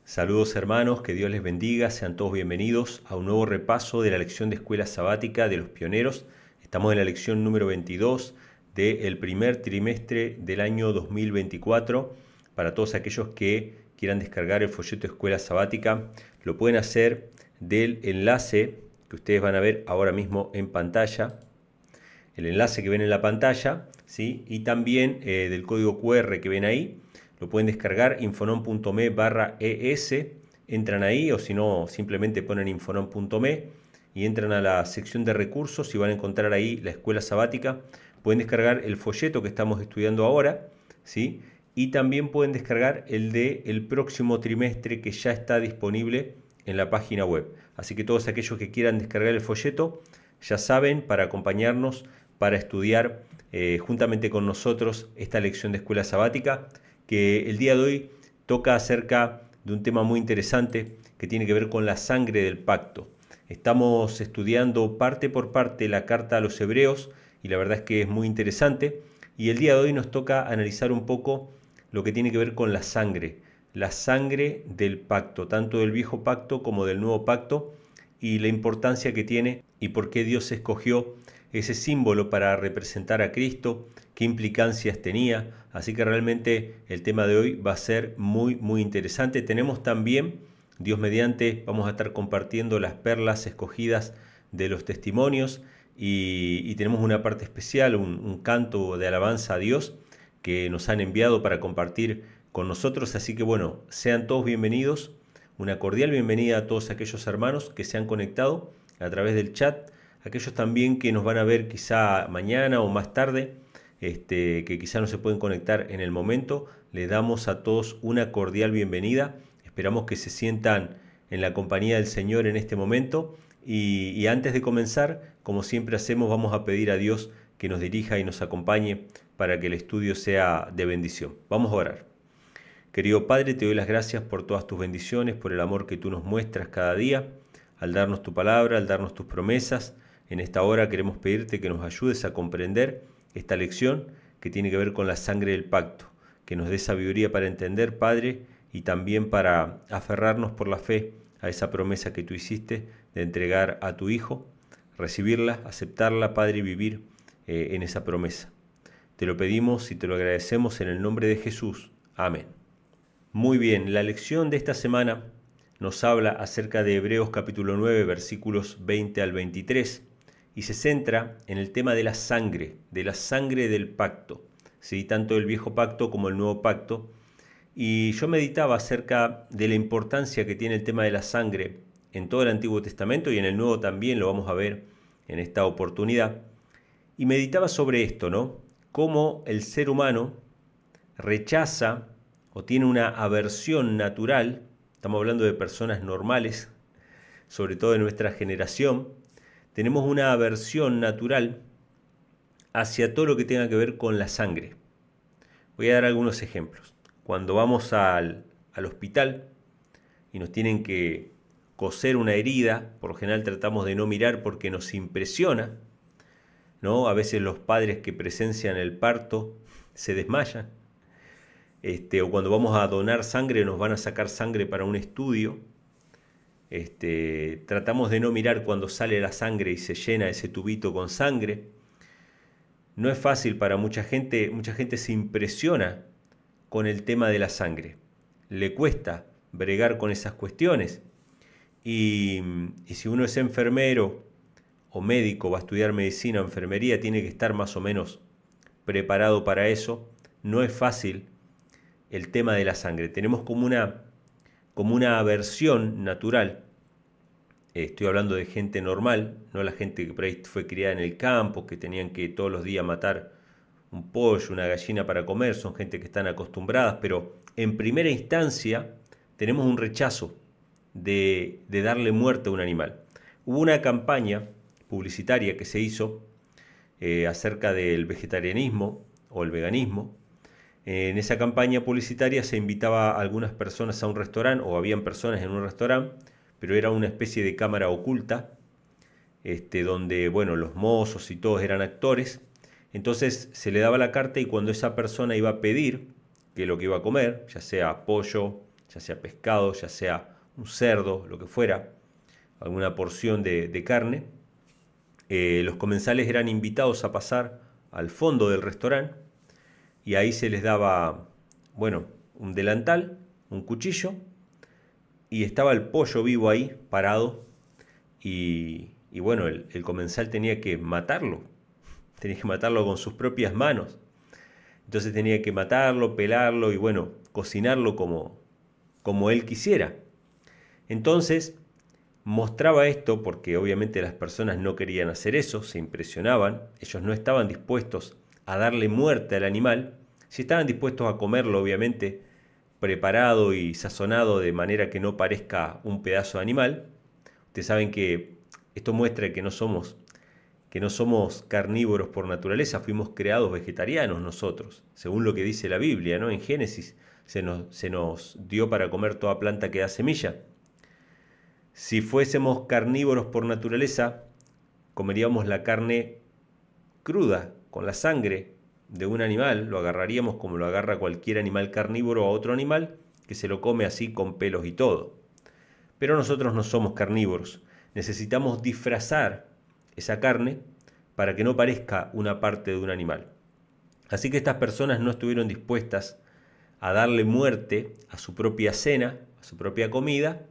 Saludos hermanos, que Dios les bendiga, sean todos bienvenidos a un nuevo repaso de la lección de escuela sabática de los pioneros. Estamos en la lección número 22 del primer trimestre del año 2024. Para todos aquellos que quieran descargar el folleto de escuela sabática, lo pueden hacer del enlace que ustedes van a ver ahora mismo en pantalla. El enlace que ven en la pantalla, ¿sí? Y también del código QR que ven ahí. Lo pueden descargar infonom.me/es, entran ahí o si no simplemente ponen infonom.me y entran a la sección de recursos y van a encontrar ahí la escuela sabática. Pueden descargar el folleto que estamos estudiando ahora, ¿sí? Y también pueden descargar el del próximo trimestre que ya está disponible en la página web. Así que todos aquellos que quieran descargar el folleto ya saben, para acompañarnos, para estudiar juntamente con nosotros esta lección de escuela sabática, que el día de hoy toca acerca de un tema muy interesante que tiene que ver con la sangre del pacto. Estamos estudiando parte por parte la carta a los hebreos y la verdad es que es muy interesante, y el día de hoy nos toca analizar un poco lo que tiene que ver con la sangre del pacto, tanto del viejo pacto como del nuevo pacto, y la importancia que tiene y por qué Dios escogió ese símbolo para representar a Cristo, qué implicancias tenía. Así que realmente el tema de hoy va a ser muy interesante. Tenemos también, Dios mediante, vamos a estar compartiendo las perlas escogidas de los testimonios y tenemos una parte especial, un canto de alabanza a Dios que nos han enviado para compartir con nosotros. Así que bueno, sean todos bienvenidos. Una cordial bienvenida a todos aquellos hermanos que se han conectado a través del chat, aquellos también que nos van a ver quizá mañana o más tarde, que quizá no se pueden conectar en el momento. Les damos a todos una cordial bienvenida. Esperamos que se sientan en la compañía del Señor en este momento. Y antes de comenzar, como siempre hacemos, vamos a pedir a Dios que nos dirija y nos acompañe para que el estudio sea de bendición. Vamos a orar. Querido Padre, te doy las gracias por todas tus bendiciones, por el amor que tú nos muestras cada día, al darnos tu palabra, al darnos tus promesas. En esta hora queremos pedirte que nos ayudes a comprender esta lección que tiene que ver con la sangre del pacto, que nos dé sabiduría para entender, Padre, y también para aferrarnos por la fe a esa promesa que tú hiciste de entregar a tu Hijo, recibirla, aceptarla, Padre, y vivir en esa promesa. Te lo pedimos y te lo agradecemos en el nombre de Jesús. Amén. Muy bien, la lección de esta semana nos habla acerca de Hebreos capítulo 9, versículos 20 al 23, y se centra en el tema de la sangre del pacto, ¿sí? Tanto el viejo pacto como el nuevo pacto. Y yo meditaba acerca de la importancia que tiene el tema de la sangre en todo el Antiguo Testamento y en el Nuevo también, lo vamos a ver en esta oportunidad. Y meditaba sobre esto, ¿no? Cómo el ser humano rechaza o tiene una aversión natural. Estamos hablando de personas normales, sobre todo de nuestra generación. Tenemos una aversión natural hacia todo lo que tenga que ver con la sangre. Voy a dar algunos ejemplos. Cuando vamos al hospital y nos tienen que coser una herida, por lo general tratamos de no mirar porque nos impresiona, ¿no? A veces los padres que presencian el parto se desmayan. O cuando vamos a donar sangre, nos van a sacar sangre para un estudio. Tratamos de no mirar cuando sale la sangre y se llena ese tubito con sangre. No es fácil para mucha gente se impresiona con el tema de la sangre. Le cuesta bregar con esas cuestiones. Y si uno es enfermero o médico, va a estudiar medicina o enfermería, tiene que estar más o menos preparado para eso. No es fácil el tema de la sangre. Tenemos como una aversión natural. Estoy hablando de gente normal, no la gente que por ahí fue criada en el campo, que tenían que todos los días matar un pollo, una gallina para comer. Son gente que están acostumbradas, pero en primera instancia tenemos un rechazo de darle muerte a un animal. Hubo una campaña publicitaria que se hizo acerca del vegetarianismo o el veganismo. En esa campaña publicitaria se invitaba a algunas personas a un restaurante, o habían personas en un restaurante, pero era una especie de cámara oculta, donde, bueno, los mozos y todos eran actores. Entonces se le daba la carta y cuando esa persona iba a pedir que lo que iba a comer, ya sea pollo ya sea pescado, ya sea un cerdo, lo que fuera, alguna porción de carne, los comensales eran invitados a pasar al fondo del restaurante y ahí se les daba, bueno, un delantal, un cuchillo, y estaba el pollo vivo ahí, parado, y bueno, el comensal tenía que matarlo con sus propias manos. Entonces tenía que matarlo, pelarlo y bueno, cocinarlo como él quisiera. Entonces mostraba esto porque obviamente las personas no querían hacer eso, se impresionaban, ellos no estaban dispuestos a darle muerte al animal, si estaban dispuestos a comerlo obviamente preparado y sazonado de manera que no parezca un pedazo de animal. Ustedes saben que esto muestra que no somos carnívoros por naturaleza, fuimos creados vegetarianos nosotros, según lo que dice la Biblia, ¿no? En Génesis se nos dio para comer toda planta que da semilla. Si fuésemos carnívoros por naturaleza, comeríamos la carne cruda, con la sangre de un animal, lo agarraríamos como lo agarra cualquier animal carnívoro a otro animal, que se lo come así con pelos y todo. Pero nosotros no somos carnívoros, necesitamos disfrazar esa carne para que no parezca una parte de un animal. Así que estas personas no estuvieron dispuestas a darle muerte a su propia cena, a su propia comida,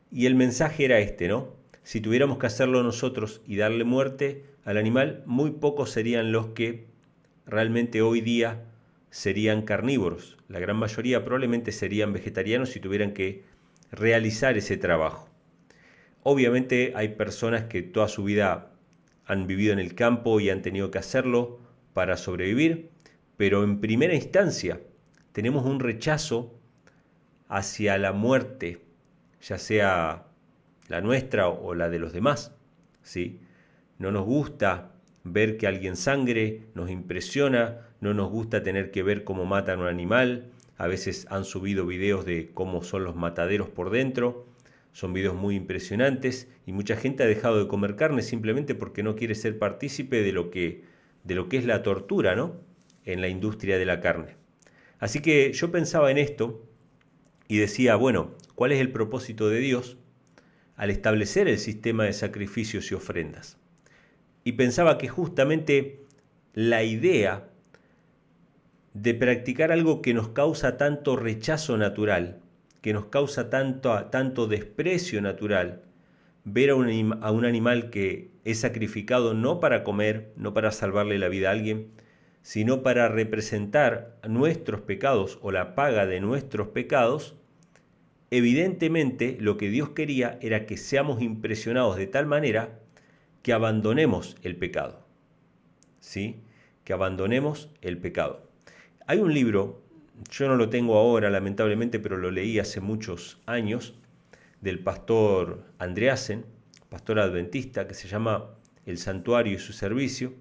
y el mensaje era este, ¿no? Si tuviéramos que hacerlo nosotros y darle muerte al animal, muy pocos serían los que realmente hoy día serían carnívoros. La gran mayoría probablemente serían vegetarianos si tuvieran que realizar ese trabajo. Obviamente hay personas que toda su vida han vivido en el campo y han tenido que hacerlo para sobrevivir, pero en primera instancia tenemos un rechazo hacia la muerte, ya sea la nuestra o la de los demás, ¿sí? No nos gusta ver que alguien sangre, nos impresiona, no nos gusta tener que ver cómo matan a un animal. A veces han subido videos de cómo son los mataderos por dentro, son videos muy impresionantes y mucha gente ha dejado de comer carne simplemente porque no quiere ser partícipe de lo que es la tortura, ¿no? En la industria de la carne. Así que yo pensaba en esto y decía, bueno, ¿cuál es el propósito de Dios al establecer el sistema de sacrificios y ofrendas? Y pensaba que justamente la idea de practicar algo que nos causa tanto rechazo natural, que nos causa tanto desprecio natural, ver a un animal que es sacrificado no para comer, no para salvarle la vida a alguien, sino para representar nuestros pecados o la paga de nuestros pecados, evidentemente lo que Dios quería era que seamos impresionados de tal manera que abandonemos el pecado, ¿sí? Que abandonemos el pecado. Hay un libro, yo no lo tengo ahora lamentablemente, pero lo leí hace muchos años, del pastor Andreasen, pastor adventista, que se llama El Santuario y su Servicio,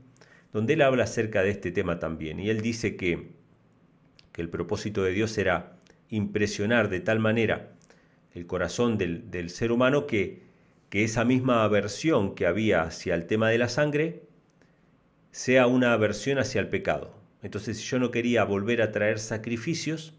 donde él habla acerca de este tema también. Y él dice que el propósito de Dios era impresionar de tal manera el corazón del ser humano que esa misma aversión que había hacia el tema de la sangre sea una aversión hacia el pecado. Entonces, si yo no quería volver a traer sacrificios,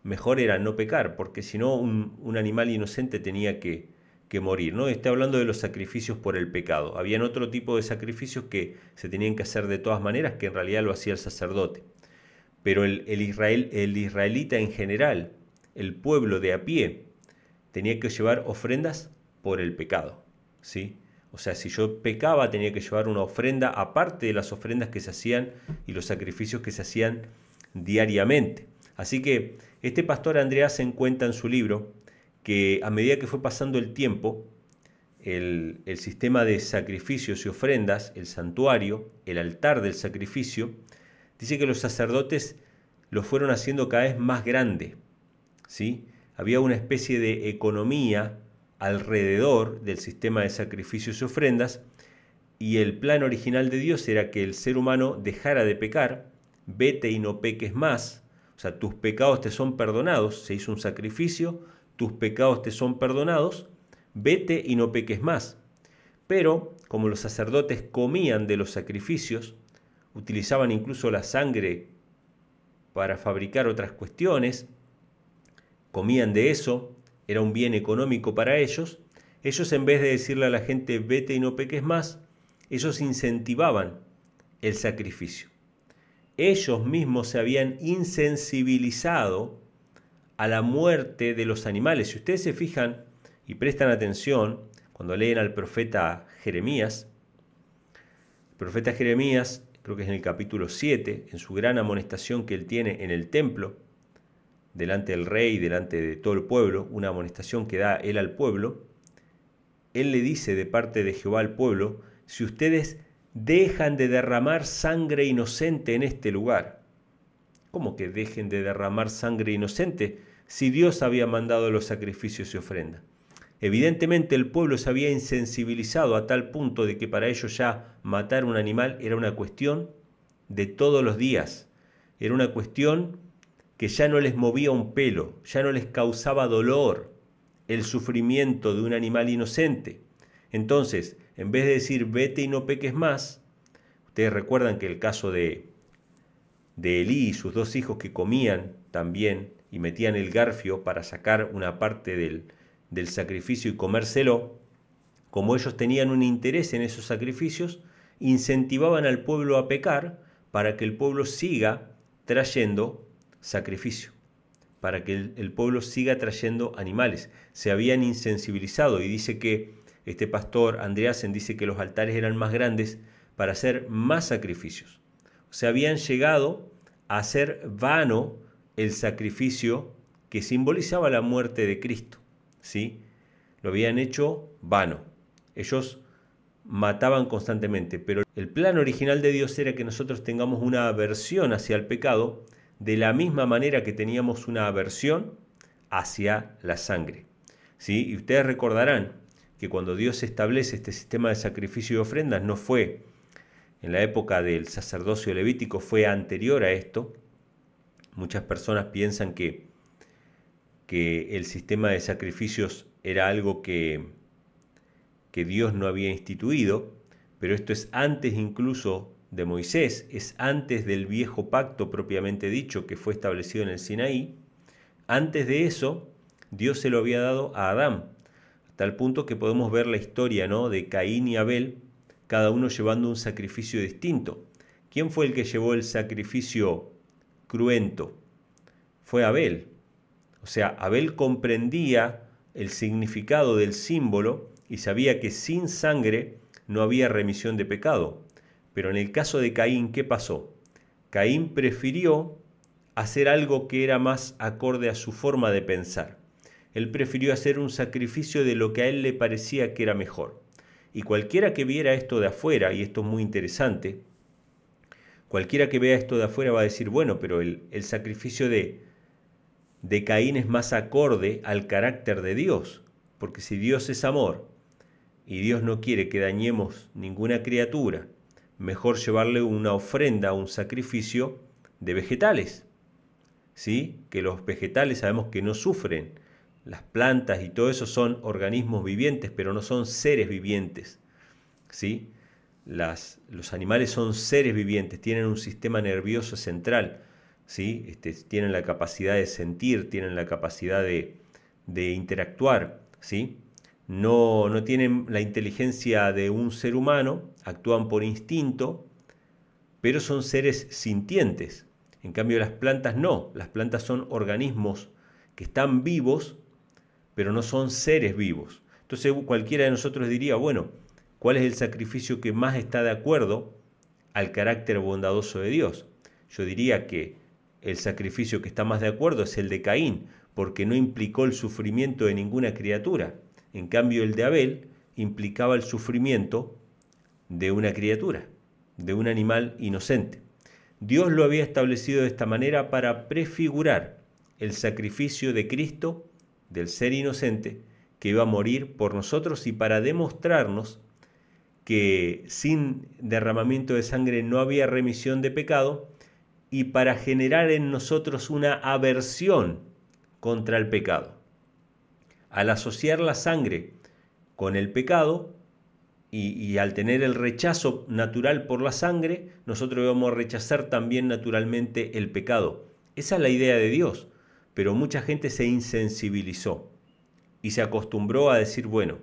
mejor era no pecar, porque si no un animal inocente tenía que morir, ¿no? Está hablando de los sacrificios por el pecado. Habían otro tipo de sacrificios que se tenían que hacer de todas maneras, que en realidad lo hacía el sacerdote. Pero el israelita en general, el pueblo de a pie, tenía que llevar ofrendas por el pecado, ¿sí? O sea, si yo pecaba tenía que llevar una ofrenda aparte de las ofrendas que se hacían y los sacrificios que se hacían diariamente. Así que este pastor Andreasen cuenta en su libro que a medida que fue pasando el tiempo, el sistema de sacrificios y ofrendas, el santuario, el altar del sacrificio, dice que los sacerdotes lo fueron haciendo cada vez más grande, ¿sí? Había una especie de economía alrededor del sistema de sacrificios y ofrendas, y el plan original de Dios era que el ser humano dejara de pecar, vete y no peques más, o sea, tus pecados te son perdonados, se hizo un sacrificio, tus pecados te son perdonados, vete y no peques más. Pero, como los sacerdotes comían de los sacrificios, utilizaban incluso la sangre para fabricar otras cuestiones, comían de eso, era un bien económico para ellos, ellos en vez de decirle a la gente vete y no peques más, ellos incentivaban el sacrificio. Ellos mismos se habían insensibilizado a la muerte de los animales. Si ustedes se fijan y prestan atención cuando leen al profeta Jeremías, el profeta Jeremías, creo que es en el capítulo 7, en su gran amonestación que él tiene en el templo, delante del rey, delante de todo el pueblo, una amonestación que da él al pueblo, él le dice de parte de Jehová al pueblo, si ustedes dejan de derramar sangre inocente en este lugar. ¿Cómo que dejen de derramar sangre inocente si Dios había mandado los sacrificios y ofrendas? Evidentemente el pueblo se había insensibilizado a tal punto de que para ellos ya matar un animal era una cuestión de todos los días. Era una cuestión que ya no les movía un pelo, ya no les causaba dolor el sufrimiento de un animal inocente. Entonces, en vez de decir vete y no peques más, ustedes recuerdan que el caso de Elí y sus dos hijos que comían también y metían el garfio para sacar una parte del sacrificio y comérselo, como ellos tenían un interés en esos sacrificios, incentivaban al pueblo a pecar para que el pueblo siga trayendo sacrificio, para que el pueblo siga trayendo animales. Se habían insensibilizado y dice que este pastor Andreasen dice que los altares eran más grandes para hacer más sacrificios. O sea, habían llegado a hacer vano el sacrificio que simbolizaba la muerte de Cristo, ¿sí? Lo habían hecho vano. Ellos mataban constantemente, pero el plan original de Dios era que nosotros tengamos una aversión hacia el pecado de la misma manera que teníamos una aversión hacia la sangre, ¿sí? Y ustedes recordarán que cuando Dios establece este sistema de sacrificio y ofrendas no fue en la época del sacerdocio levítico, fue anterior a esto. Muchas personas piensan que el sistema de sacrificios era algo que Dios no había instituido, pero esto es antes incluso de Moisés, es antes del viejo pacto propiamente dicho que fue establecido en el Sinaí. Antes de eso, Dios se lo había dado a Adán, a tal punto que podemos ver la historia, ¿no?, de Caín y Abel, cada uno llevando un sacrificio distinto. ¿Quién fue el que llevó el sacrificio cruento? Fue Abel. O sea, Abel comprendía el significado del símbolo y sabía que sin sangre no había remisión de pecado. Pero en el caso de Caín, ¿qué pasó? Caín prefirió hacer algo que era más acorde a su forma de pensar. Él prefirió hacer un sacrificio de lo que a él le parecía que era mejor. Y cualquiera que viera esto de afuera, y esto es muy interesante, cualquiera que vea esto de afuera va a decir, bueno, pero el sacrificio de Caín es más acorde al carácter de Dios, porque si Dios es amor y Dios no quiere que dañemos ninguna criatura, mejor llevarle una ofrenda, un sacrificio de vegetales, ¿sí? Que los vegetales sabemos que no sufren, las plantas y todo eso son organismos vivientes, pero no son seres vivientes, ¿sí? Los animales son seres vivientes, tienen un sistema nervioso central, ¿sí? Tienen la capacidad de sentir, tienen la capacidad de interactuar, ¿sí? No tienen la inteligencia de un ser humano, actúan por instinto, pero son seres sintientes. En cambio las plantas no, las plantas son organismos que están vivos, pero no son seres vivos. Entonces cualquiera de nosotros diría, bueno, ¿cuál es el sacrificio que más está de acuerdo al carácter bondadoso de Dios? Yo diría que el sacrificio que está más de acuerdo es el de Caín, porque no implicó el sufrimiento de ninguna criatura. En cambio, el de Abel implicaba el sufrimiento de una criatura, de un animal inocente. Dios lo había establecido de esta manera para prefigurar el sacrificio de Cristo, del ser inocente, que iba a morir por nosotros y para demostrarnos que sin derramamiento de sangre no había remisión de pecado y para generar en nosotros una aversión contra el pecado. Al asociar la sangre con el pecado y al tener el rechazo natural por la sangre, nosotros vamos a rechazar también naturalmente el pecado. Esa es la idea de Dios, pero mucha gente se insensibilizó y se acostumbró a decir, bueno,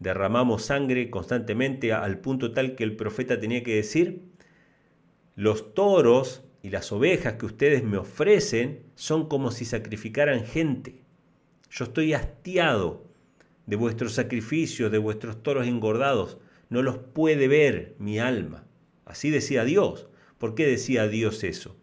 derramamos sangre constantemente al punto tal que el profeta tenía que decir, los toros y las ovejas que ustedes me ofrecen son como si sacrificaran gente. Yo estoy hastiado de vuestros sacrificios, de vuestros toros engordados. No los puede ver mi alma. Así decía Dios. ¿Por qué decía Dios eso?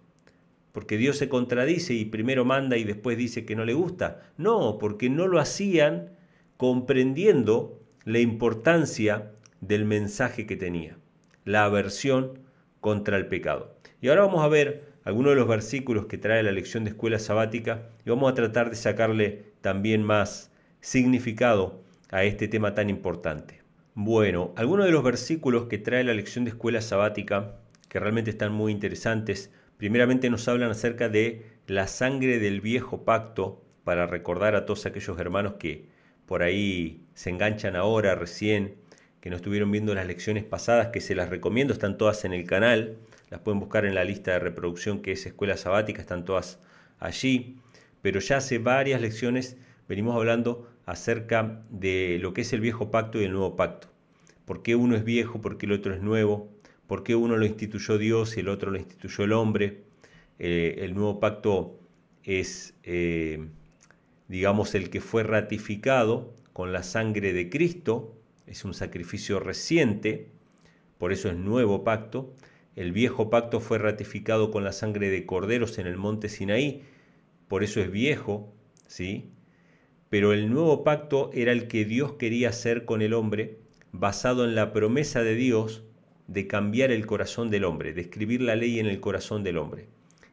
¿Porque Dios se contradice y primero manda y después dice que no le gusta? No, porque no lo hacían comprendiendo la importancia del mensaje que tenía, la aversión contra el pecado. Y ahora vamos a ver algunos de los versículos que trae la lección de escuela sabática y vamos a tratar de sacarle también más significado a este tema tan importante. Bueno, algunos de los versículos que trae la lección de escuela sabática, que realmente están muy interesantes, primeramente nos hablan acerca de la sangre del viejo pacto, para recordar a todos aquellos hermanos que por ahí se enganchan ahora, recién, que no estuvieron viendo las lecciones pasadas, que se las recomiendo, están todas en el canal, las pueden buscar en la lista de reproducción que es Escuela Sabática, están todas allí, pero ya hace varias lecciones venimos hablando acerca de lo que es el viejo pacto y el nuevo pacto. ¿Por qué uno es viejo? ¿Por qué el otro es nuevo? ¿Por qué uno lo instituyó Dios y el otro lo instituyó el hombre? El nuevo pacto es, digamos, el que fue ratificado con la sangre de Cristo, es un sacrificio reciente, por eso es nuevo pacto. El viejo pacto fue ratificado con la sangre de corderos en el monte Sinaí, por eso es viejo, ¿sí? Pero el nuevo pacto era el que Dios quería hacer con el hombre, basado en la promesa de Dios de cambiar el corazón del hombre, de escribir la ley en el corazón del hombre.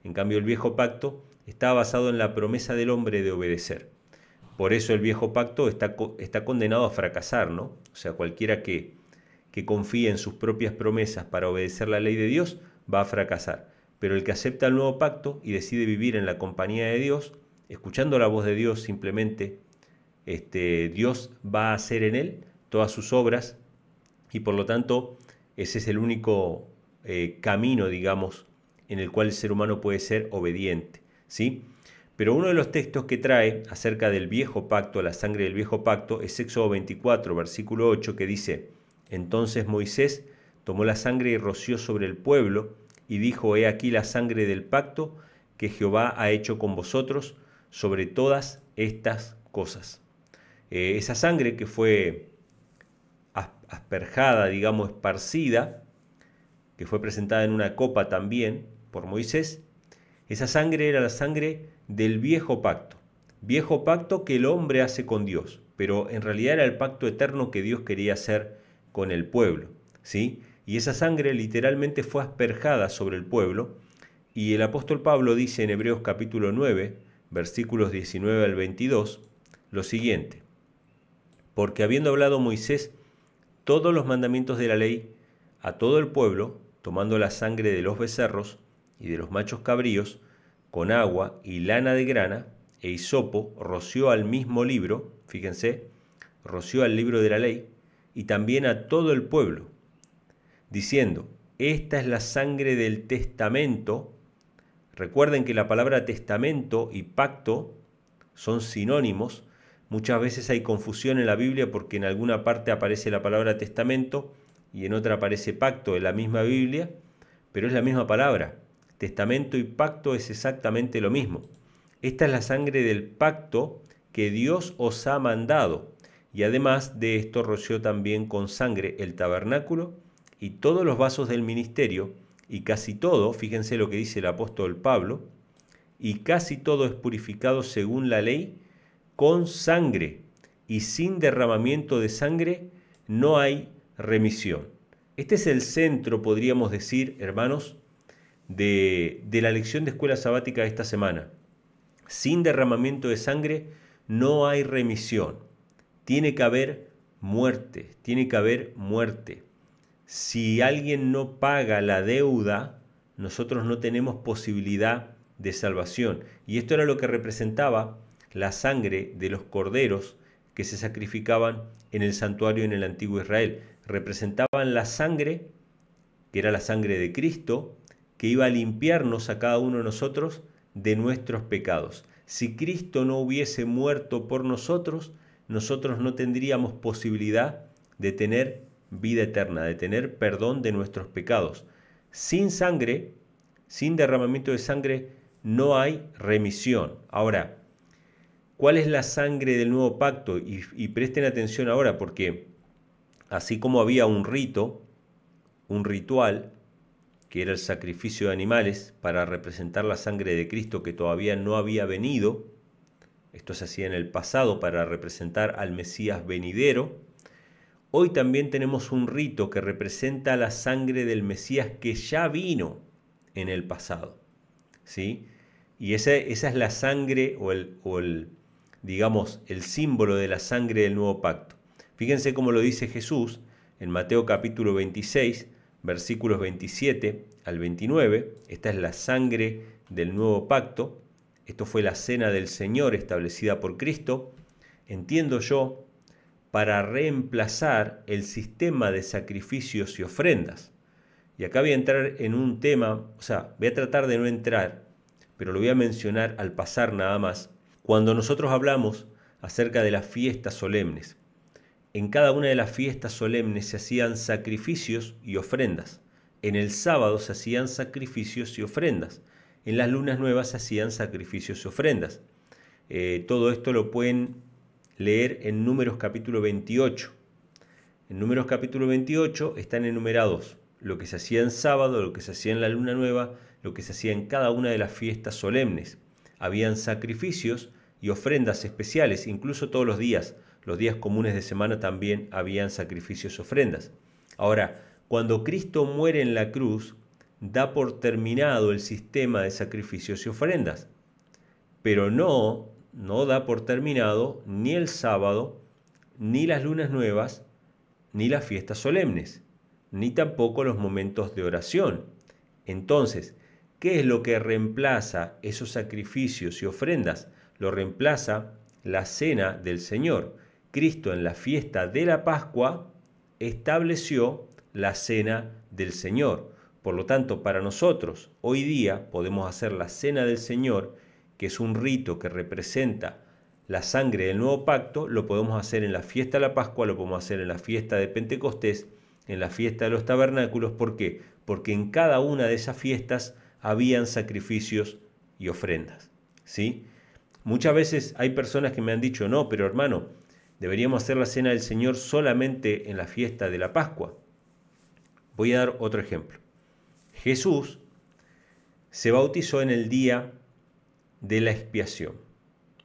En cambio, el viejo pacto está basado en la promesa del hombre de obedecer. Por eso el viejo pacto está condenado a fracasar, ¿no? O sea, cualquiera que confíe en sus propias promesas para obedecer la ley de Dios va a fracasar. Pero el que acepta el nuevo pacto y decide vivir en la compañía de Dios, escuchando la voz de Dios simplemente, Dios va a hacer en él todas sus obras y por lo tanto ese es el único camino, digamos, en el cual el ser humano puede ser obediente, ¿sí? Pero uno de los textos que trae acerca del viejo pacto, la sangre del viejo pacto, es Éxodo 24, versículo 8, que dice: entonces Moisés tomó la sangre y roció sobre el pueblo y dijo: he aquí la sangre del pacto que Jehová ha hecho con vosotros sobre todas estas cosas. Esa sangre que fue asperjada, digamos, esparcida, que fue presentada en una copa también por Moisés, esa sangre era la sangre del viejo pacto que el hombre hace con Dios, pero en realidad era el pacto eterno que Dios quería hacer con el pueblo, ¿sí? Y esa sangre literalmente fue asperjada sobre el pueblo, y el apóstol Pablo dice en Hebreos capítulo 9, versículos 19 al 22, lo siguiente: porque habiendo hablado Moisés todos los mandamientos de la ley a todo el pueblo, tomando la sangre de los becerros y de los machos cabríos, con agua y lana de grana e hisopo, roció al mismo libro, fíjense, roció al libro de la ley, y también a todo el pueblo, diciendo: esta es la sangre del testamento. Recuerden que la palabra testamento y pacto son sinónimos. Muchas veces hay confusión en la Biblia porque en alguna parte aparece la palabra testamento y en otra aparece pacto en la misma Biblia, pero es la misma palabra. Testamento y pacto es exactamente lo mismo. Esta es la sangre del pacto que Dios os ha mandado. Y además de esto roció también con sangre el tabernáculo y todos los vasos del ministerio, y casi todo, fíjense lo que dice el apóstol Pablo, y casi todo es purificado según la ley con sangre, y sin derramamiento de sangre no hay remisión. Este es el centro, podríamos decir, hermanos, de la lección de escuela sabática de esta semana. Sin derramamiento de sangre no hay remisión. Tiene que haber muerte, tiene que haber muerte. Si alguien no paga la deuda, nosotros no tenemos posibilidad de salvación. Y esto era lo que representaba la sangre de los corderos que se sacrificaban en el santuario en el antiguo Israel. Representaban la sangre, que era la sangre de Cristo, que iba a limpiarnos a cada uno de nosotros de nuestros pecados. Si Cristo no hubiese muerto por nosotros, nosotros no tendríamos posibilidad de tener vida eterna, de tener perdón de nuestros pecados. Sin sangre, sin derramamiento de sangre, no hay remisión. Ahora, ¿cuál es la sangre del nuevo pacto? Y presten atención ahora, porque así como había un rito, un ritual, que era el sacrificio de animales para representar la sangre de Cristo que todavía no había venido, esto se hacía en el pasado para representar al Mesías venidero, hoy también tenemos un rito que representa la sangre del Mesías que ya vino en el pasado, ¿sí? Y esa es la sangre digamos, el símbolo de la sangre del nuevo pacto. Fíjense cómo lo dice Jesús en Mateo capítulo 26, versículos 27 al 29. Esta es la sangre del nuevo pacto. Esto fue la cena del Señor establecida por Cristo, entiendo yo, para reemplazar el sistema de sacrificios y ofrendas. Y acá voy a entrar en un tema, o sea, voy a tratar de no entrar, pero lo voy a mencionar al pasar nada más. Cuando nosotros hablamos acerca de las fiestas solemnes, en cada una de las fiestas solemnes se hacían sacrificios y ofrendas. En el sábado se hacían sacrificios y ofrendas. En las lunas nuevas se hacían sacrificios y ofrendas. Todo esto lo pueden leer en Números capítulo 28. En Números capítulo 28 están enumerados lo que se hacía en sábado, lo que se hacía en la luna nueva, lo que se hacía en cada una de las fiestas solemnes. Habían sacrificios y ofrendas especiales, incluso todos los días comunes de semana también habían sacrificios y ofrendas. Ahora, cuando Cristo muere en la cruz, da por terminado el sistema de sacrificios y ofrendas, pero no da por terminado ni el sábado, ni las lunas nuevas, ni las fiestas solemnes, ni tampoco los momentos de oración. Entonces, ¿qué es lo que reemplaza esos sacrificios y ofrendas? Lo reemplaza la cena del Señor. Cristo en la fiesta de la Pascua estableció la cena del Señor. Por lo tanto, para nosotros, hoy día podemos hacer la cena del Señor, que es un rito que representa la sangre del nuevo pacto. Lo podemos hacer en la fiesta de la Pascua, lo podemos hacer en la fiesta de Pentecostés, en la fiesta de los tabernáculos. ¿Por qué? Porque en cada una de esas fiestas habían sacrificios y ofrendas, ¿sí? Muchas veces hay personas que me han dicho, no, pero hermano, deberíamos hacer la cena del Señor solamente en la fiesta de la Pascua. Voy a dar otro ejemplo. Jesús se bautizó en el día de la expiación,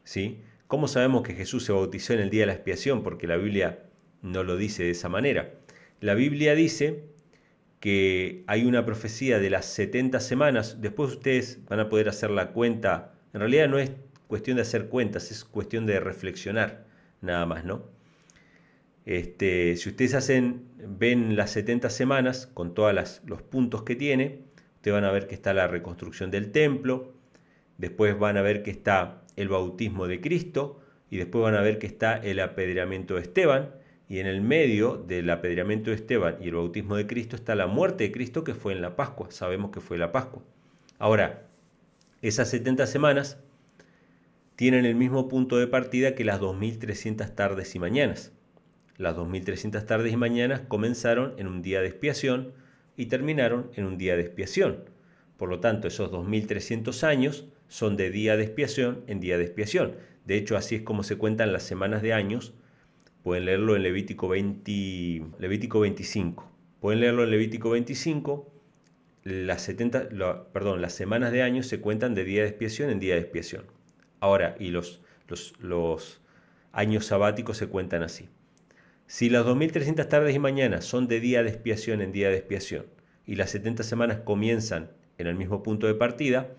¿sí? ¿Cómo sabemos que Jesús se bautizó en el día de la expiación? Porque la Biblia no lo dice de esa manera. La Biblia dice que hay una profecía de las 70 semanas. Después ustedes van a poder hacer la cuenta. En realidad no es cuestión de hacer cuentas, es cuestión de reflexionar nada más, ¿no? Si ustedes ven las 70 semanas con todos los puntos que tiene, ustedes van a ver que está la reconstrucción del templo, después van a ver que está el bautismo de Cristo, y después van a ver que está el apedreamiento de Esteban, y en el medio del apedreamiento de Esteban y el bautismo de Cristo está la muerte de Cristo, que fue en la Pascua. Sabemos que fue la Pascua. Ahora, esas 70 semanas tienen el mismo punto de partida que las 2300 tardes y mañanas. Las 2300 tardes y mañanas comenzaron en un día de expiación y terminaron en un día de expiación. Por lo tanto, esos 2300 años son de día de expiación en día de expiación. De hecho, así es como se cuentan las semanas de años. Pueden leerlo en Levítico 25. Pueden leerlo en Levítico 25. Las semanas de años se cuentan de día de expiación en día de expiación. Ahora, y los años sabáticos se cuentan así. Si las 2300 tardes y mañanas son de día de expiación en día de expiación y las 70 semanas comienzan en el mismo punto de partida,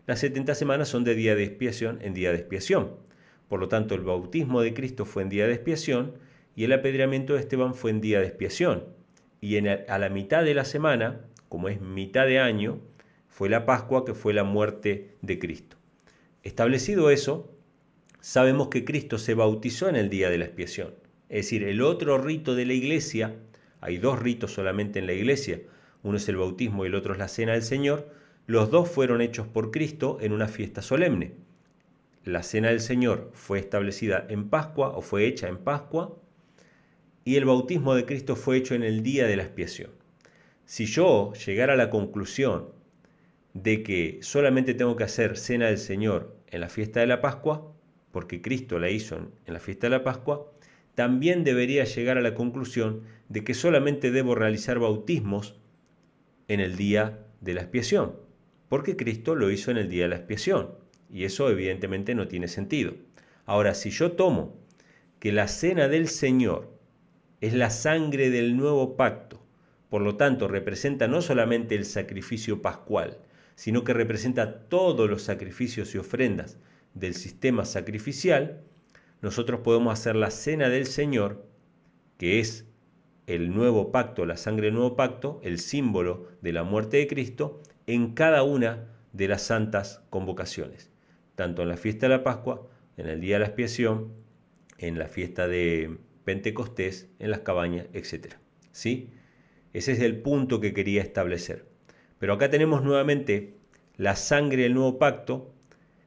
las 70 semanas son de día de expiación en día de expiación. Por lo tanto, el bautismo de Cristo fue en día de expiación y el apedreamiento de Esteban fue en día de expiación. Y a la mitad de la semana, como es mitad de año, fue la Pascua, que fue la muerte de Cristo. Establecido eso, sabemos que Cristo se bautizó en el día de la expiación. Es decir, el otro rito de la iglesia, hay dos ritos solamente en la iglesia, uno es el bautismo y el otro es la cena del Señor, los dos fueron hechos por Cristo en una fiesta solemne. la cena del Señor fue establecida en Pascua o fue hecha en Pascua y el bautismo de Cristo fue hecho en el día de la expiación. Si yo llegara a la conclusión de que solamente tengo que hacer cena del Señor en la fiesta de la Pascua, porque Cristo la hizo en la fiesta de la Pascua, también debería llegar a la conclusión de que solamente debo realizar bautismos en el día de la expiación, porque Cristo lo hizo en el día de la expiación, y eso evidentemente no tiene sentido. Ahora, si yo tomo que la cena del Señor es la sangre del nuevo pacto, por lo tanto representa no solamente el sacrificio pascual, sino que representa todos los sacrificios y ofrendas del sistema sacrificial, nosotros podemos hacer la cena del Señor, que es el nuevo pacto, la sangre del nuevo pacto, el símbolo de la muerte de Cristo, en cada una de las santas convocaciones, tanto en la fiesta de la Pascua, en el día de la expiación, en la fiesta de Pentecostés, en las cabañas, etc. ¿Sí? Ese es el punto que quería establecer. Pero acá tenemos nuevamente la sangre del nuevo pacto,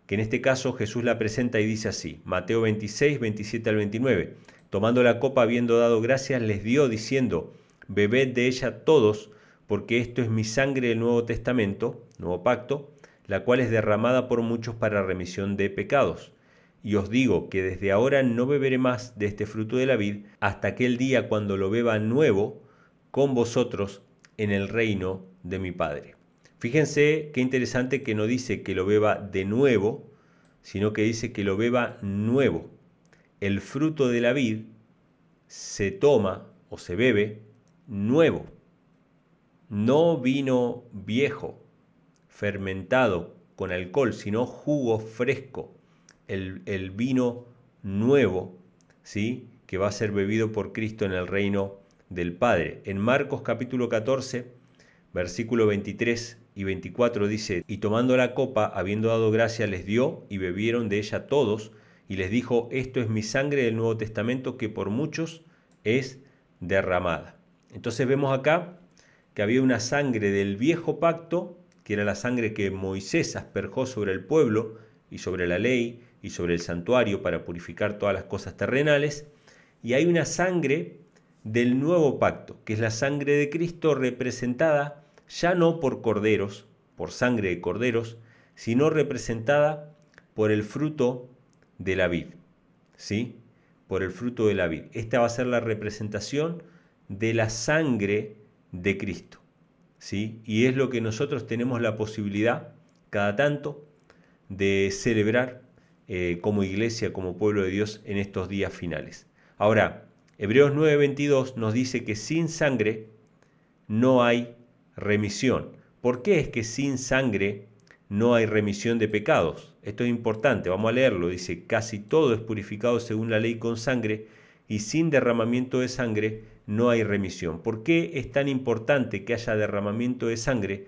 que en este caso Jesús la presenta y dice así, Mateo 26, 27 al 29. Tomando la copa, habiendo dado gracias, les dio, diciendo, bebed de ella todos, porque esto es mi sangre del Nuevo Testamento, Nuevo Pacto, la cual es derramada por muchos para remisión de pecados. Y os digo que desde ahora no beberé más de este fruto de la vid, hasta aquel día cuando lo beba nuevo con vosotros en el reino de mi Padre. Fíjense qué interesante que no dice que lo beba de nuevo, sino que dice que lo beba nuevo. El fruto de la vid se toma o se bebe nuevo, no vino viejo, fermentado con alcohol, sino jugo fresco, el vino nuevo, ¿sí? Que va a ser bebido por Cristo en el reino del Padre. En Marcos capítulo 14, versículo 23 y 24 dice, y tomando la copa, habiendo dado gracia, les dio y bebieron de ella todos, y les dijo, esto es mi sangre del Nuevo Testamento que por muchos es derramada. Entonces vemos acá que había una sangre del viejo pacto, que era la sangre que Moisés asperjó sobre el pueblo y sobre la ley y sobre el santuario para purificar todas las cosas terrenales, y hay una sangre del nuevo pacto, que es la sangre de Cristo representada ya no por corderos, por sangre de corderos, sino representada por el fruto de la vid, ¿sí? Por el fruto de la vid. Esta va a ser la representación de la sangre de Cristo, ¿sí? Y es lo que nosotros tenemos la posibilidad, cada tanto, de celebrar como iglesia, como pueblo de Dios en estos días finales. Ahora, Hebreos 9:22 nos dice que sin sangre no hay remisión. ¿Por qué es que sin sangre no hay remisión de pecados? Esto es importante, vamos a leerlo. Dice, casi todo es purificado según la ley con sangre, y sin derramamiento de sangre no hay remisión. ¿Por qué es tan importante que haya derramamiento de sangre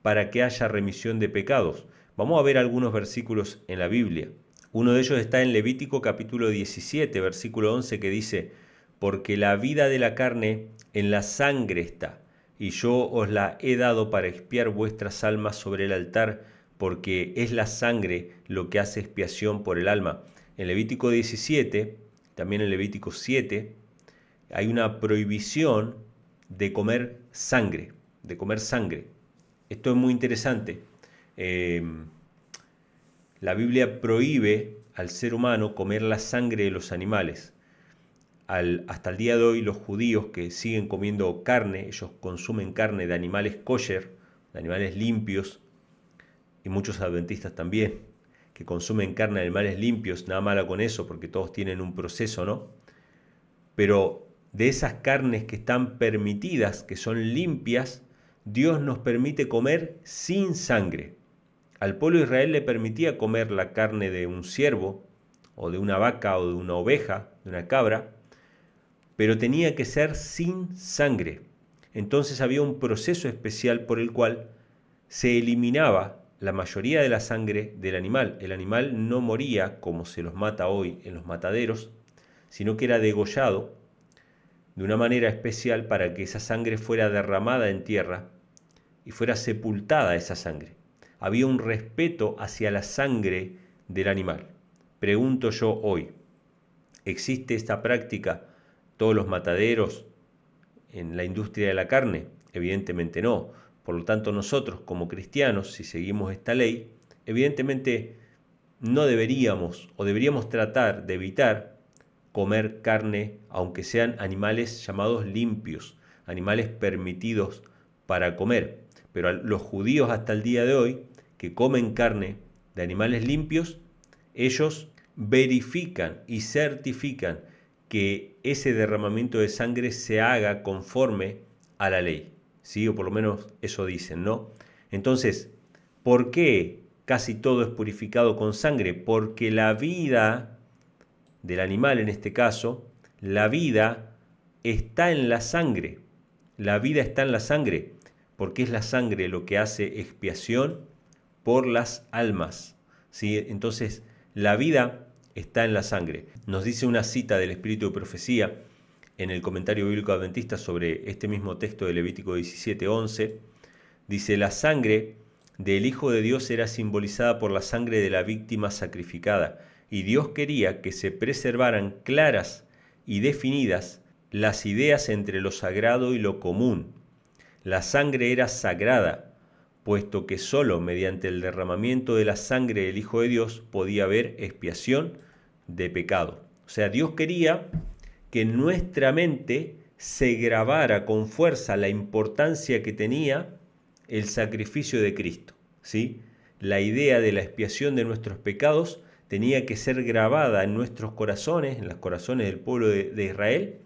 para que haya remisión de pecados? Vamos a ver algunos versículos en la Biblia. Uno de ellos está en Levítico capítulo 17, versículo 11, que dice, porque la vida de la carne en la sangre está, y yo os la he dado para expiar vuestras almas sobre el altar, porque es la sangre lo que hace expiación por el alma. En Levítico 17, también en Levítico 7, hay una prohibición de comer sangre, Esto es muy interesante. La Biblia prohíbe al ser humano comer la sangre de los animales. Hasta el día de hoy los judíos que siguen comiendo carne, ellos consumen carne de animales kosher, de animales limpios, y muchos adventistas también, que consumen carne de animales limpios, nada malo con eso, porque todos tienen un proceso, ¿no? Pero de esas carnes que están permitidas, que son limpias, Dios nos permite comer sin sangre. Al pueblo de Israel le permitía comer la carne de un ciervo, o de una vaca, o de una oveja, de una cabra, pero tenía que ser sin sangre. Entonces había un proceso especial por el cual se eliminaba la mayoría de la sangre del animal. El animal no moría como se los mata hoy en los mataderos, sino que era degollado de una manera especial para que esa sangre fuera derramada en tierra y fuera sepultada esa sangre. Había un respeto hacia la sangre del animal. pregunto yo hoy, ¿existe esta práctica todos los mataderos en la industria de la carne? Evidentemente no. Por lo tanto, nosotros como cristianos, si seguimos esta ley, evidentemente no deberíamos o deberíamos tratar de evitar comer carne, aunque sean animales llamados limpios, animales permitidos para comer. Pero los judíos hasta el día de hoy, que comen carne de animales limpios, ellos verifican y certifican que ese derramamiento de sangre se haga conforme a la ley, ¿sí? O por lo menos eso dicen, ¿no? Entonces, ¿por qué casi todo es purificado con sangre? Porque la vida del animal, en este caso, la vida está en la sangre. La vida está en la sangre, porque es la sangre lo que hace expiación por las almas, ¿sí? Entonces, la vida está en la sangre. Nos dice una cita del Espíritu de Profecía en el comentario bíblico adventista sobre este mismo texto de Levítico 17:11. Dice, la sangre del Hijo de Dios era simbolizada por la sangre de la víctima sacrificada, y Dios quería que se preservaran claras y definidas las ideas entre lo sagrado y lo común. La sangre era sagrada, puesto que sólo mediante el derramamiento de la sangre del Hijo de Dios podía haber expiación de pecado. O sea, Dios quería que en nuestra mente se grabara con fuerza la importancia que tenía el sacrificio de Cristo, ¿sí? La idea de la expiación de nuestros pecados tenía que ser grabada en nuestros corazones, en los corazones del pueblo de Israel,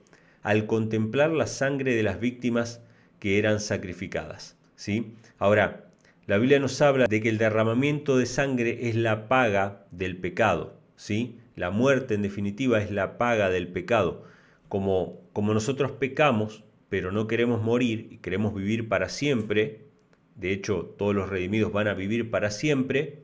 al contemplar la sangre de las víctimas que eran sacrificadas, ¿sí? Ahora, la Biblia nos habla de que el derramamiento de sangre es la paga del pecado, ¿sí? La muerte, en definitiva, es la paga del pecado. Como nosotros pecamos, pero no queremos morir y queremos vivir para siempre, de hecho, todos los redimidos van a vivir para siempre,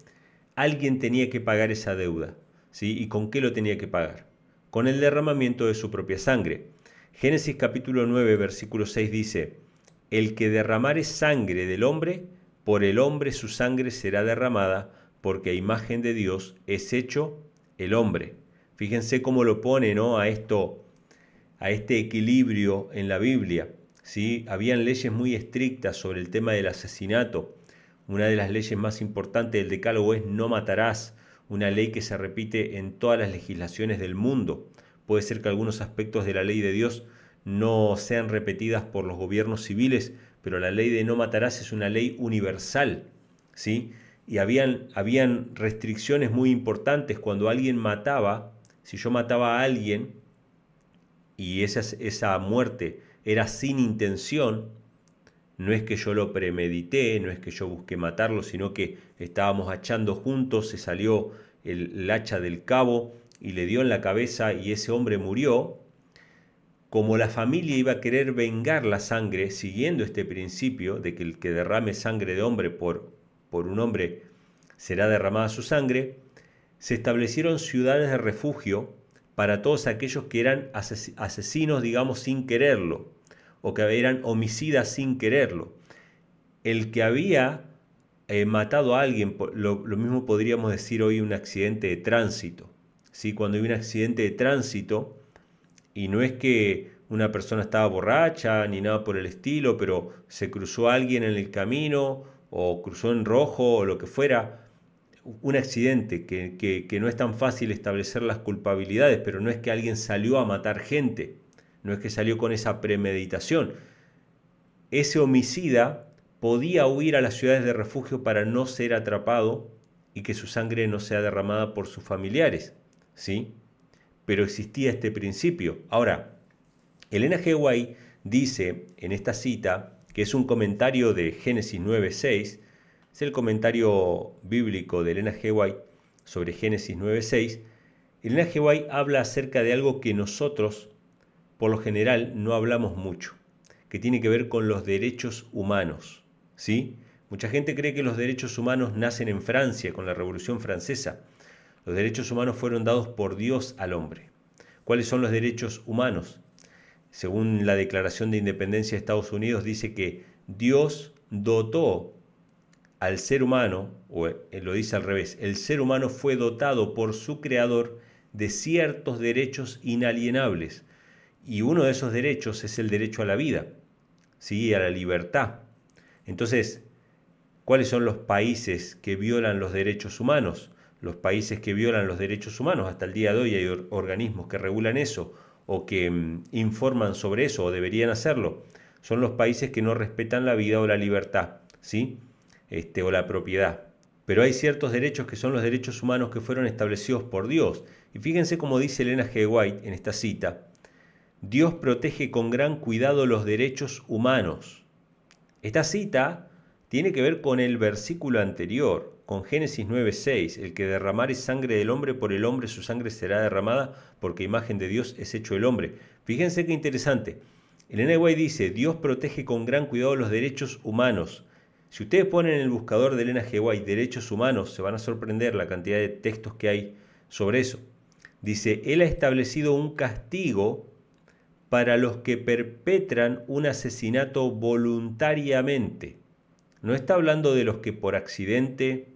alguien tenía que pagar esa deuda, ¿sí? ¿Y con qué lo tenía que pagar? Con el derramamiento de su propia sangre. Génesis capítulo 9, versículo 6 dice, el que derramare sangre del hombre, por el hombre su sangre será derramada, porque a imagen de Dios es hecho el hombre. Fíjense cómo lo pone, ¿no? a este equilibrio en la Biblia, ¿sí? Habían leyes muy estrictas sobre el tema del asesinato. Una de las leyes más importantes del Decálogo es no matarás, una ley que se repite en todas las legislaciones del mundo. Puede ser que algunos aspectos de la ley de Dios no sean repetidas por los gobiernos civiles, pero la ley de no matarás es una ley universal, ¿sí? Y habían restricciones muy importantes cuando alguien mataba. Si yo mataba a alguien y esa muerte era sin intención, no es que yo lo premedité, no es que yo busqué matarlo, sino que estábamos hachando juntos, se salió el hacha del cabo y le dio en la cabeza y ese hombre murió. Como la familia iba a querer vengar la sangre, siguiendo este principio de que el que derrame sangre de hombre por un hombre será derramada su sangre, se establecieron ciudades de refugio para todos aquellos que eran asesinos, digamos, sin quererlo, o que eran homicidas sin quererlo. El que había matado a alguien, lo mismo podríamos decir hoy un accidente de tránsito, ¿sí? Cuando hay un accidente de tránsito, y no es que una persona estaba borracha ni nada por el estilo, pero se cruzó alguien en el camino o cruzó en rojo o lo que fuera, un accidente que no es tan fácil establecer las culpabilidades, pero no es que alguien salió a matar gente, no es que salió con esa premeditación. Ese homicida podía huir a las ciudades de refugio para no ser atrapado y que su sangre no sea derramada por sus familiares, ¿sí? Pero existía este principio. Ahora, Elena G. White dice en esta cita, que es un comentario de Génesis 9:6, es el comentario bíblico de Elena G. White sobre Génesis 9:6. Elena G. White habla acerca de algo que nosotros, por lo general, no hablamos mucho, que tiene que ver con los derechos humanos, ¿sí? Mucha gente cree que los derechos humanos nacen en Francia, con la Revolución Francesa. Los derechos humanos fueron dados por Dios al hombre. ¿Cuáles son los derechos humanos? Según la Declaración de Independencia de Estados Unidos, dice que Dios dotó al ser humano, o lo dice al revés, el ser humano fue dotado por su creador de ciertos derechos inalienables. Y uno de esos derechos es el derecho a la vida, ¿sí? A la libertad. Entonces, ¿cuáles son los países que violan los derechos humanos? Los países que violan los derechos humanos, hasta el día de hoy hay organismos que regulan eso o que informan sobre eso o deberían hacerlo, son los países que no respetan la vida o la libertad, ¿sí? O la propiedad. Pero hay ciertos derechos que son los derechos humanos que fueron establecidos por Dios. Y fíjense cómo dice Elena G. White en esta cita: Dios protege con gran cuidado los derechos humanos. Esta cita tiene que ver con el versículo anterior, con Génesis 9:6, el que derramare sangre del hombre, por el hombre su sangre será derramada, porque imagen de Dios es hecho el hombre. Fíjense qué interesante. Elena White dice, Dios protege con gran cuidado los derechos humanos. Si ustedes ponen en el buscador de Elena G. White derechos humanos, se van a sorprender la cantidad de textos que hay sobre eso. Dice, Él ha establecido un castigo para los que perpetran un asesinato voluntariamente. No está hablando de los que por accidente,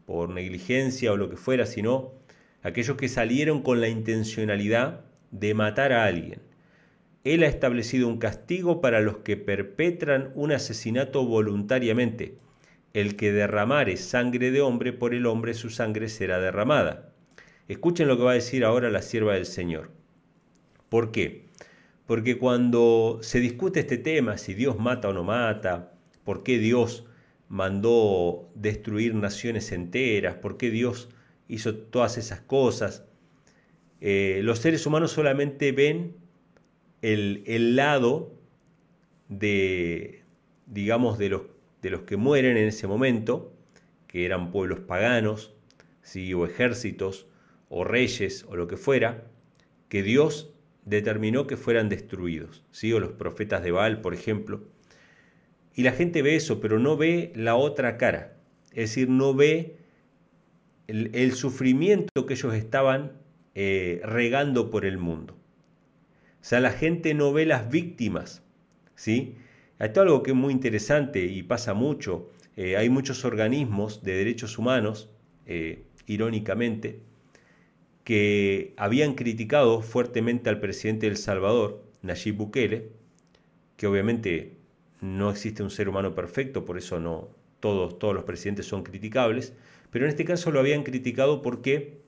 por negligencia o lo que fuera, sino aquellos que salieron con la intencionalidad de matar a alguien. Él ha establecido un castigo para los que perpetran un asesinato voluntariamente. El que derramare sangre de hombre, por el hombre su sangre será derramada. Escuchen lo que va a decir ahora la sierva del Señor. ¿Por qué? Porque cuando se discute este tema, si Dios mata o no mata, por qué Dios mandó destruir naciones enteras, por qué Dios hizo todas esas cosas, los seres humanos solamente ven el lado de, digamos, de los que mueren en ese momento, que eran pueblos paganos, ¿sí? O ejércitos, o reyes, o lo que fuera, que Dios determinó que fueran destruidos, ¿sí? O los profetas de Baal, por ejemplo. Y la gente ve eso, pero no ve la otra cara. Es decir, no ve el sufrimiento que ellos estaban regando por el mundo. O sea, la gente no ve las víctimas, ¿sí? Esto es algo que es muy interesante y pasa mucho. Hay muchos organismos de derechos humanos, irónicamente, que habían criticado fuertemente al presidente de El Salvador, Nayib Bukele, que obviamente no existe un ser humano perfecto, por eso no todos los presidentes son criticables, pero en este caso lo habían criticado porque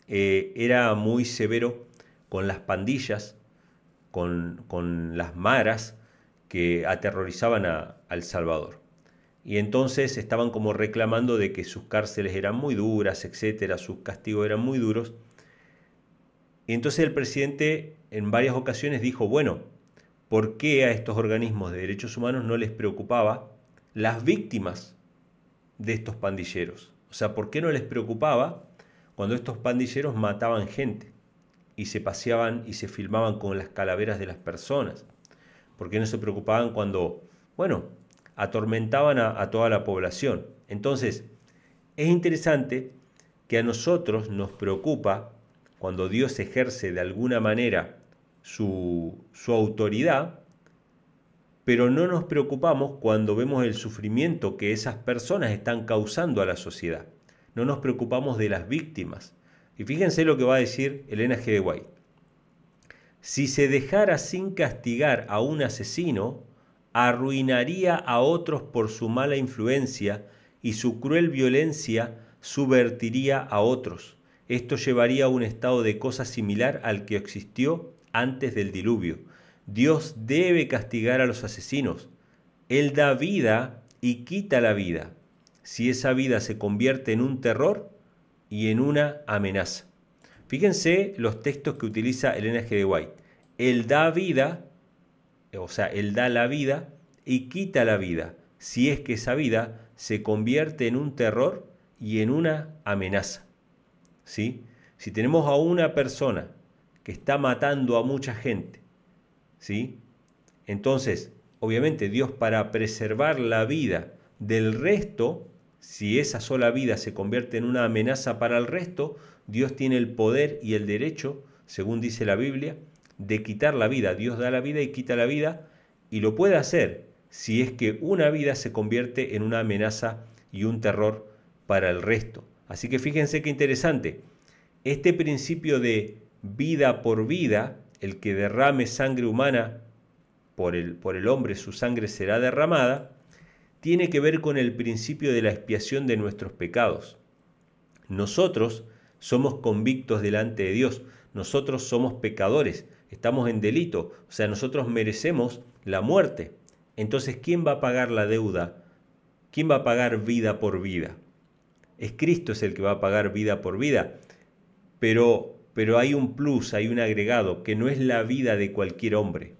era muy severo con las pandillas, con las maras que aterrorizaban a El Salvador. Y entonces estaban como reclamando de que sus cárceles eran muy duras, etcétera, sus castigos eran muy duros. Y entonces el presidente en varias ocasiones dijo, bueno, ¿por qué a estos organismos de derechos humanos no les preocupaba las víctimas de estos pandilleros? O sea, ¿por qué no les preocupaba cuando estos pandilleros mataban gente y se paseaban y se filmaban con las calaveras de las personas? ¿Por qué no se preocupaban cuando, bueno, atormentaban a toda la población? Entonces, es interesante que a nosotros nos preocupa cuando Dios ejerce de alguna manera su autoridad, pero no nos preocupamos cuando vemos el sufrimiento que esas personas están causando a la sociedad. No nos preocupamos de las víctimas. Y fíjense lo que va a decir Elena G. White. Si se dejara sin castigar a un asesino, arruinaría a otros por su mala influencia y su cruel violencia subvertiría a otros. Esto llevaría a un estado de cosas similar al que existió antes del diluvio. Dios debe castigar a los asesinos. Él da vida y quita la vida, si esa vida se convierte en un terror y en una amenaza. Fíjense los textos que utiliza Elena G. White. Él da vida, o sea, Él da la vida y quita la vida, si es que esa vida se convierte en un terror y en una amenaza. ¿Sí? Si tenemos a una persona que está matando a mucha gente, ¿sí? Entonces, obviamente Dios, para preservar la vida del resto, si esa sola vida se convierte en una amenaza para el resto, Dios tiene el poder y el derecho, según dice la Biblia, de quitar la vida. Dios da la vida y quita la vida, y lo puede hacer si es que una vida se convierte en una amenaza y un terror para el resto. Así que fíjense qué interesante. Este principio de vida por vida, el que derrame sangre humana por el hombre, su sangre será derramada, tiene que ver con el principio de la expiación de nuestros pecados. Nosotros somos convictos delante de Dios, nosotros somos pecadores, estamos en delito, o sea, nosotros merecemos la muerte. Entonces, ¿quién va a pagar la deuda? ¿Quién va a pagar vida por vida? Es Cristo es el que va a pagar vida por vida, pero hay un plus, hay un agregado, que no es la vida de cualquier hombre,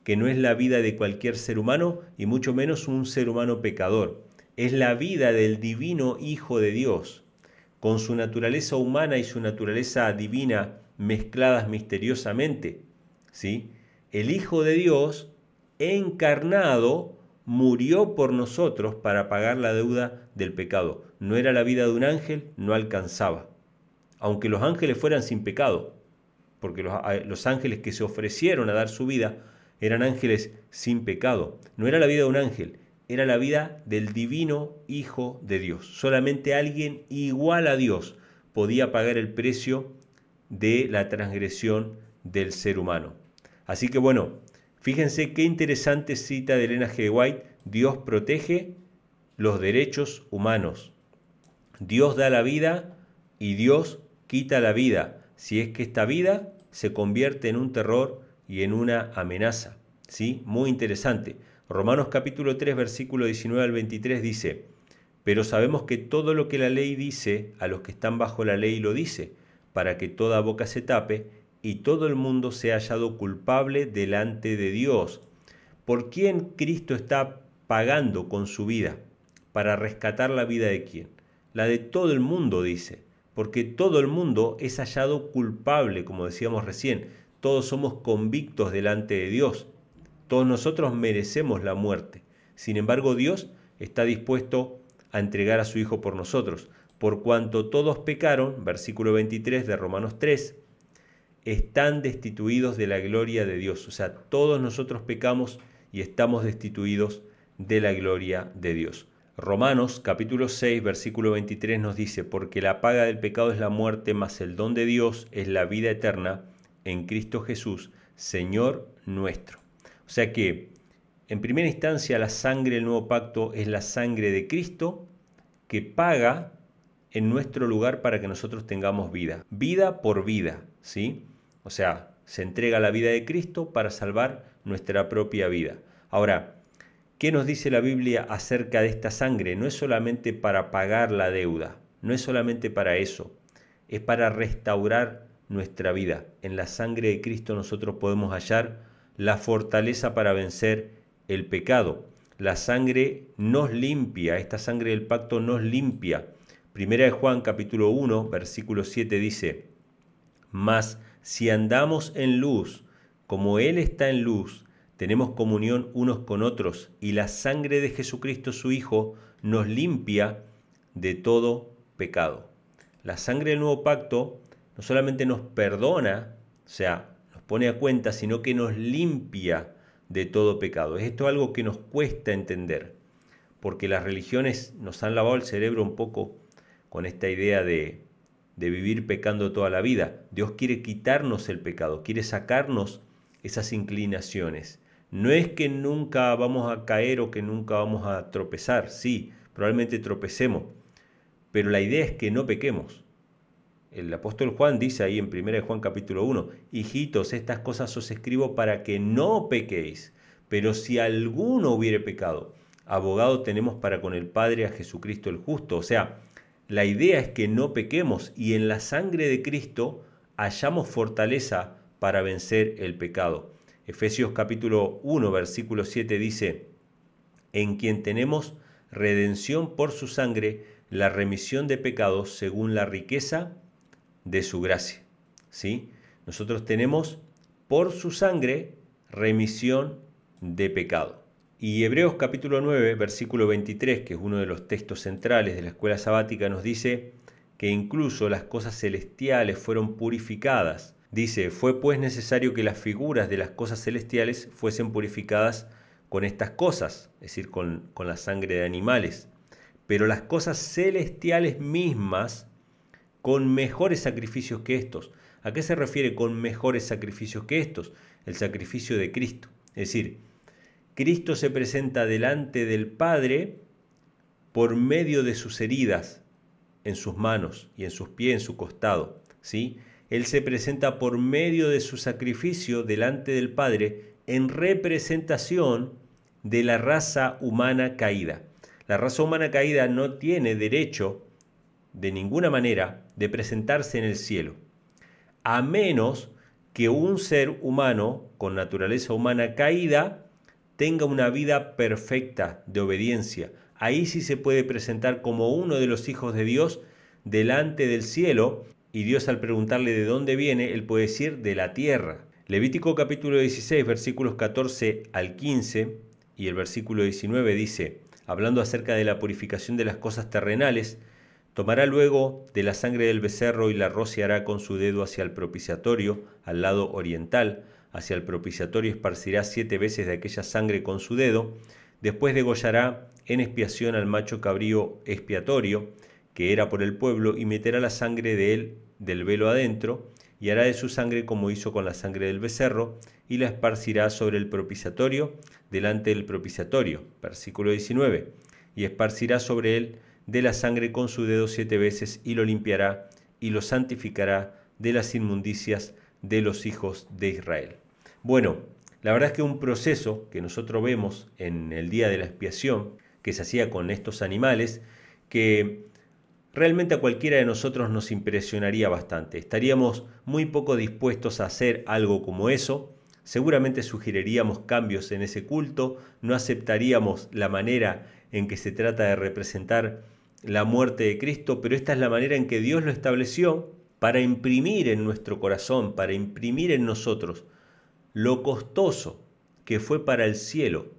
que no es la vida de cualquier ser humano y mucho menos un ser humano pecador. Es la vida del divino Hijo de Dios, con su naturaleza humana y su naturaleza divina mezcladas misteriosamente, ¿sí? El Hijo de Dios, encarnado, murió por nosotros para pagar la deuda del pecado. No era la vida de un ángel, no alcanzaba. Aunque los ángeles fueran sin pecado, porque los ángeles que se ofrecieron a dar su vida eran ángeles sin pecado. No era la vida de un ángel, era la vida del divino Hijo de Dios. Solamente alguien igual a Dios podía pagar el precio de la transgresión del ser humano. Así que bueno, fíjense qué interesante cita de Elena G. de White. Dios protege los derechos humanos. Dios da la vida y Dios quita la vida, si es que esta vida se convierte en un terror y en una amenaza. ¿Sí? Muy interesante. Romanos capítulo 3, versículo 19 al 23 dice: pero sabemos que todo lo que la ley dice, a los que están bajo la ley lo dice, para que toda boca se tape y todo el mundo sea hallado culpable delante de Dios. ¿Por quién Cristo está pagando con su vida? ¿Para rescatar la vida de quién? La de todo el mundo, dice, porque todo el mundo es hallado culpable, como decíamos recién. Todos somos convictos delante de Dios. Todos nosotros merecemos la muerte. Sin embargo, Dios está dispuesto a entregar a su Hijo por nosotros. Por cuanto todos pecaron, versículo 23 de Romanos 3, están destituidos de la gloria de Dios. O sea, todos nosotros pecamos y estamos destituidos de la gloria de Dios. Romanos capítulo 6, versículo 23 nos dice: porque la paga del pecado es la muerte, mas el don de Dios es la vida eterna en Cristo Jesús, Señor nuestro. O sea que, en primera instancia, la sangre del nuevo pacto es la sangre de Cristo que paga en nuestro lugar para que nosotros tengamos vida. Vida por vida, ¿sí? O sea, se entrega la vida de Cristo para salvar nuestra propia vida. Ahora, ¿qué nos dice la Biblia acerca de esta sangre? No es solamente para pagar la deuda, no es solamente para eso, es para restaurar nuestra vida. En la sangre de Cristo nosotros podemos hallar la fortaleza para vencer el pecado. La sangre nos limpia, esta sangre del pacto nos limpia. Primera de Juan capítulo 1, versículo 7 dice: mas si andamos en luz, como Él está en luz, tenemos comunión unos con otros, y la sangre de Jesucristo su Hijo nos limpia de todo pecado. La sangre del nuevo pacto no solamente nos perdona, o sea, nos pone a cuenta, sino que nos limpia de todo pecado. Esto es algo que nos cuesta entender, porque las religiones nos han lavado el cerebro un poco con esta idea de vivir pecando toda la vida. Dios quiere quitarnos el pecado, quiere sacarnos esas inclinaciones. No es que nunca vamos a caer o que nunca vamos a tropezar, sí, probablemente tropecemos, pero la idea es que no pequemos. El apóstol Juan dice ahí en 1 Juan capítulo 1, hijitos, estas cosas os escribo para que no pequéis, pero si alguno hubiere pecado, abogado tenemos para con el Padre a Jesucristo el justo. O sea, la idea es que no pequemos y en la sangre de Cristo hallamos fortaleza para vencer el pecado. Efesios capítulo 1, versículo 7 dice: en quien tenemos redención por su sangre, la remisión de pecados según la riqueza de su gracia. ¿Sí? Nosotros tenemos por su sangre remisión de pecado. Y Hebreos capítulo 9, versículo 23, que es uno de los textos centrales de la escuela sabática, nos dice que incluso las cosas celestiales fueron purificadas. Dice: fue pues necesario que las figuras de las cosas celestiales fuesen purificadas con estas cosas, es decir, con la sangre de animales. pero las cosas celestiales mismas con mejores sacrificios que estos. ¿A qué se refiere con mejores sacrificios que estos? El sacrificio de Cristo. Es decir, Cristo se presenta delante del Padre por medio de sus heridas en sus manos y en sus pies, en su costado, ¿sí? Él se presenta por medio de su sacrificio delante del Padre en representación de la raza humana caída. La raza humana caída no tiene derecho de ninguna manera de presentarse en el cielo, a menos que un ser humano con naturaleza humana caída tenga una vida perfecta de obediencia. Ahí sí se puede presentar como uno de los hijos de Dios delante del cielo, y Dios, al preguntarle de dónde viene, él puede decir de la tierra. Levítico capítulo 16, versículos 14 al 15 y el versículo 19 dice, hablando acerca de la purificación de las cosas terrenales: tomará luego de la sangre del becerro y la rociará con su dedo hacia el propiciatorio, al lado oriental. Hacia el propiciatorio esparcirá 7 veces de aquella sangre con su dedo. Después degollará en expiación al macho cabrío expiatorio, que era por el pueblo, y meterá la sangre de él del velo adentro, y hará de su sangre como hizo con la sangre del becerro, y la esparcirá sobre el propiciatorio, delante del propiciatorio. Versículo 19. Y esparcirá sobre él de la sangre con su dedo 7 veces, y lo limpiará, y lo santificará de las inmundicias de los hijos de Israel. Bueno, la verdad es que un proceso que nosotros vemos en el día de la expiación, que se hacía con estos animales, que realmente a cualquiera de nosotros nos impresionaría bastante. Estaríamos muy poco dispuestos a hacer algo como eso. Seguramente sugeriríamos cambios en ese culto, no aceptaríamos la manera en que se trata de representar la muerte de Cristo, pero esta es la manera en que Dios lo estableció para imprimir en nuestro corazón, para imprimir en nosotros lo costoso que fue para el cielo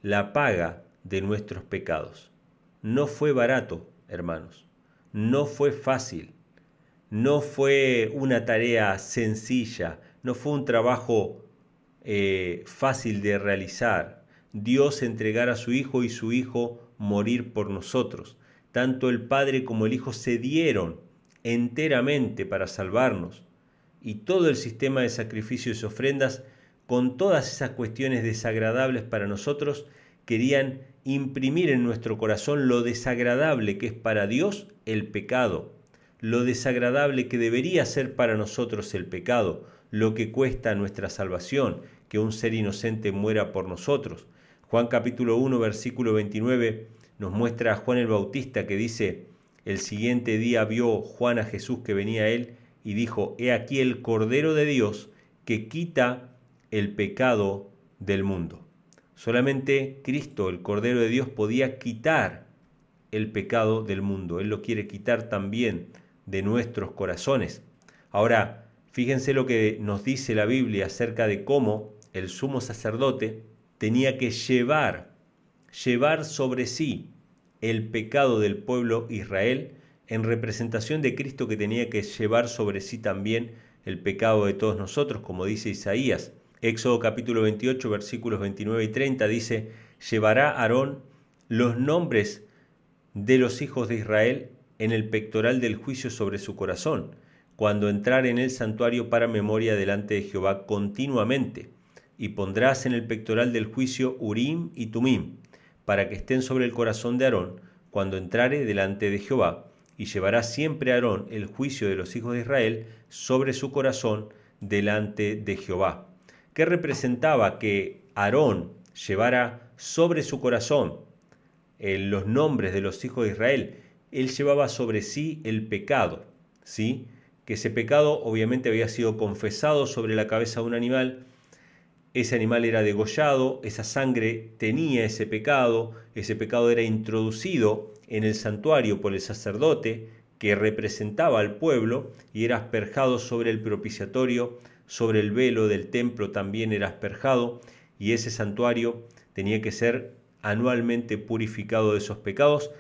la paga de nuestros pecados. No fue barato, hermanos. No fue fácil, no fue una tarea sencilla, no fue un trabajo fácil de realizar. Dios entregar a su Hijo y su Hijo morir por nosotros. Tanto el Padre como el Hijo se dieron enteramente para salvarnos. Y todo el sistema de sacrificios y ofrendas, con todas esas cuestiones desagradables para nosotros, querían imprimir en nuestro corazón lo desagradable que es para Dios el pecado, lo desagradable que debería ser para nosotros el pecado, lo que cuesta nuestra salvación, que un ser inocente muera por nosotros. Juan capítulo 1, versículo 29 nos muestra a Juan el Bautista, que dice: el siguiente día vio Juan a Jesús que venía a él y dijo: he aquí el Cordero de Dios que quita el pecado del mundo. Solamente Cristo, el Cordero de Dios, podía quitar el pecado del mundo. Él lo quiere quitar también de nuestros corazones. Ahora, fíjense lo que nos dice la Biblia acerca de cómo el sumo sacerdote tenía que llevar sobre sí el pecado del pueblo Israel, en representación de Cristo, que tenía que llevar sobre sí también el pecado de todos nosotros, como dice Isaías. Éxodo capítulo 28, versículos 29 y 30 dice: llevará Aarón los nombres de los hijos de Israel en el pectoral del juicio sobre su corazón, cuando entrare en el santuario para memoria delante de Jehová continuamente, y pondrás en el pectoral del juicio Urim y Tumim, para que estén sobre el corazón de Aarón cuando entrare delante de Jehová, y llevará siempre Aarón el juicio de los hijos de Israel sobre su corazón delante de Jehová. ¿Qué representaba que Aarón llevara sobre su corazón los nombres de los hijos de Israel? Él llevaba sobre sí el pecado, ¿sí? Que ese pecado obviamente había sido confesado sobre la cabeza de un animal. Ese animal era degollado, esa sangre tenía ese pecado era introducido en el santuario por el sacerdote que representaba al pueblo y era asperjado sobre el propiciatorio, sobre el velo del templo también era asperjado, y ese santuario tenía que ser anualmente purificado de esos pecados.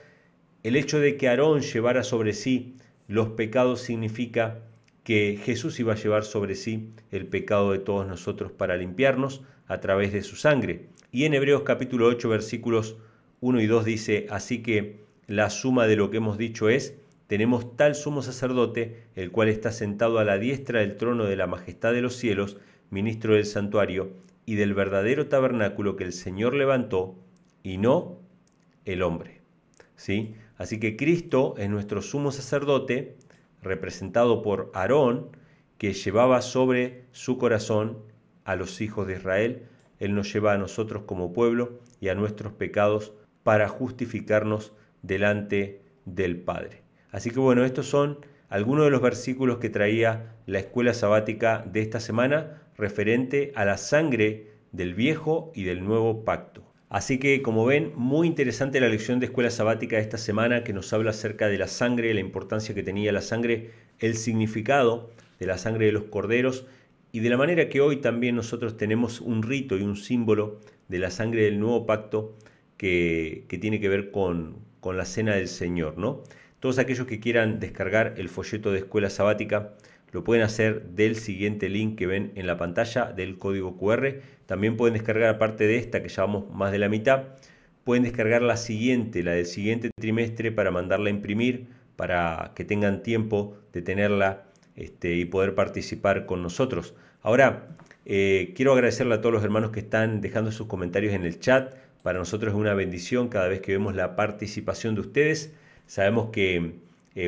El hecho de que Aarón llevara sobre sí los pecados significa que Jesús iba a llevar sobre sí el pecado de todos nosotros para limpiarnos a través de su sangre. Y en Hebreos capítulo 8, versículos 1 y 2 dice: así que la suma de lo que hemos dicho es: tenemos tal sumo sacerdote, el cual está sentado a la diestra del trono de la majestad de los cielos, ministro del santuario y del verdadero tabernáculo que el Señor levantó, y no el hombre. ¿Sí? Así que Cristo es nuestro sumo sacerdote, representado por Aarón, que llevaba sobre su corazón a los hijos de Israel. Él nos lleva a nosotros como pueblo y a nuestros pecados para justificarnos delante del Padre. Así que bueno, estos son algunos de los versículos que traía la escuela sabática de esta semana referente a la sangre del viejo y del nuevo pacto. Así que, como ven, muy interesante la lección de escuela sabática de esta semana, que nos habla acerca de la sangre, la importancia que tenía la sangre, el significado de la sangre de los corderos y de la manera que hoy también nosotros tenemos un rito y un símbolo de la sangre del nuevo pacto que tiene que ver con la cena del Señor, ¿no? Todos aquellos que quieran descargar el folleto de escuela sabática lo pueden hacer del siguiente link que ven en la pantalla, del código QR. También pueden descargar, aparte de esta, que ya vamos más de la mitad, pueden descargar la siguiente, la del siguiente trimestre, para mandarla a imprimir, para que tengan tiempo de tenerla y poder participar con nosotros. Ahora, quiero agradecerle a todos los hermanos que están dejando sus comentarios en el chat. Para nosotros es una bendición cada vez que vemos la participación de ustedes. Sabemos que,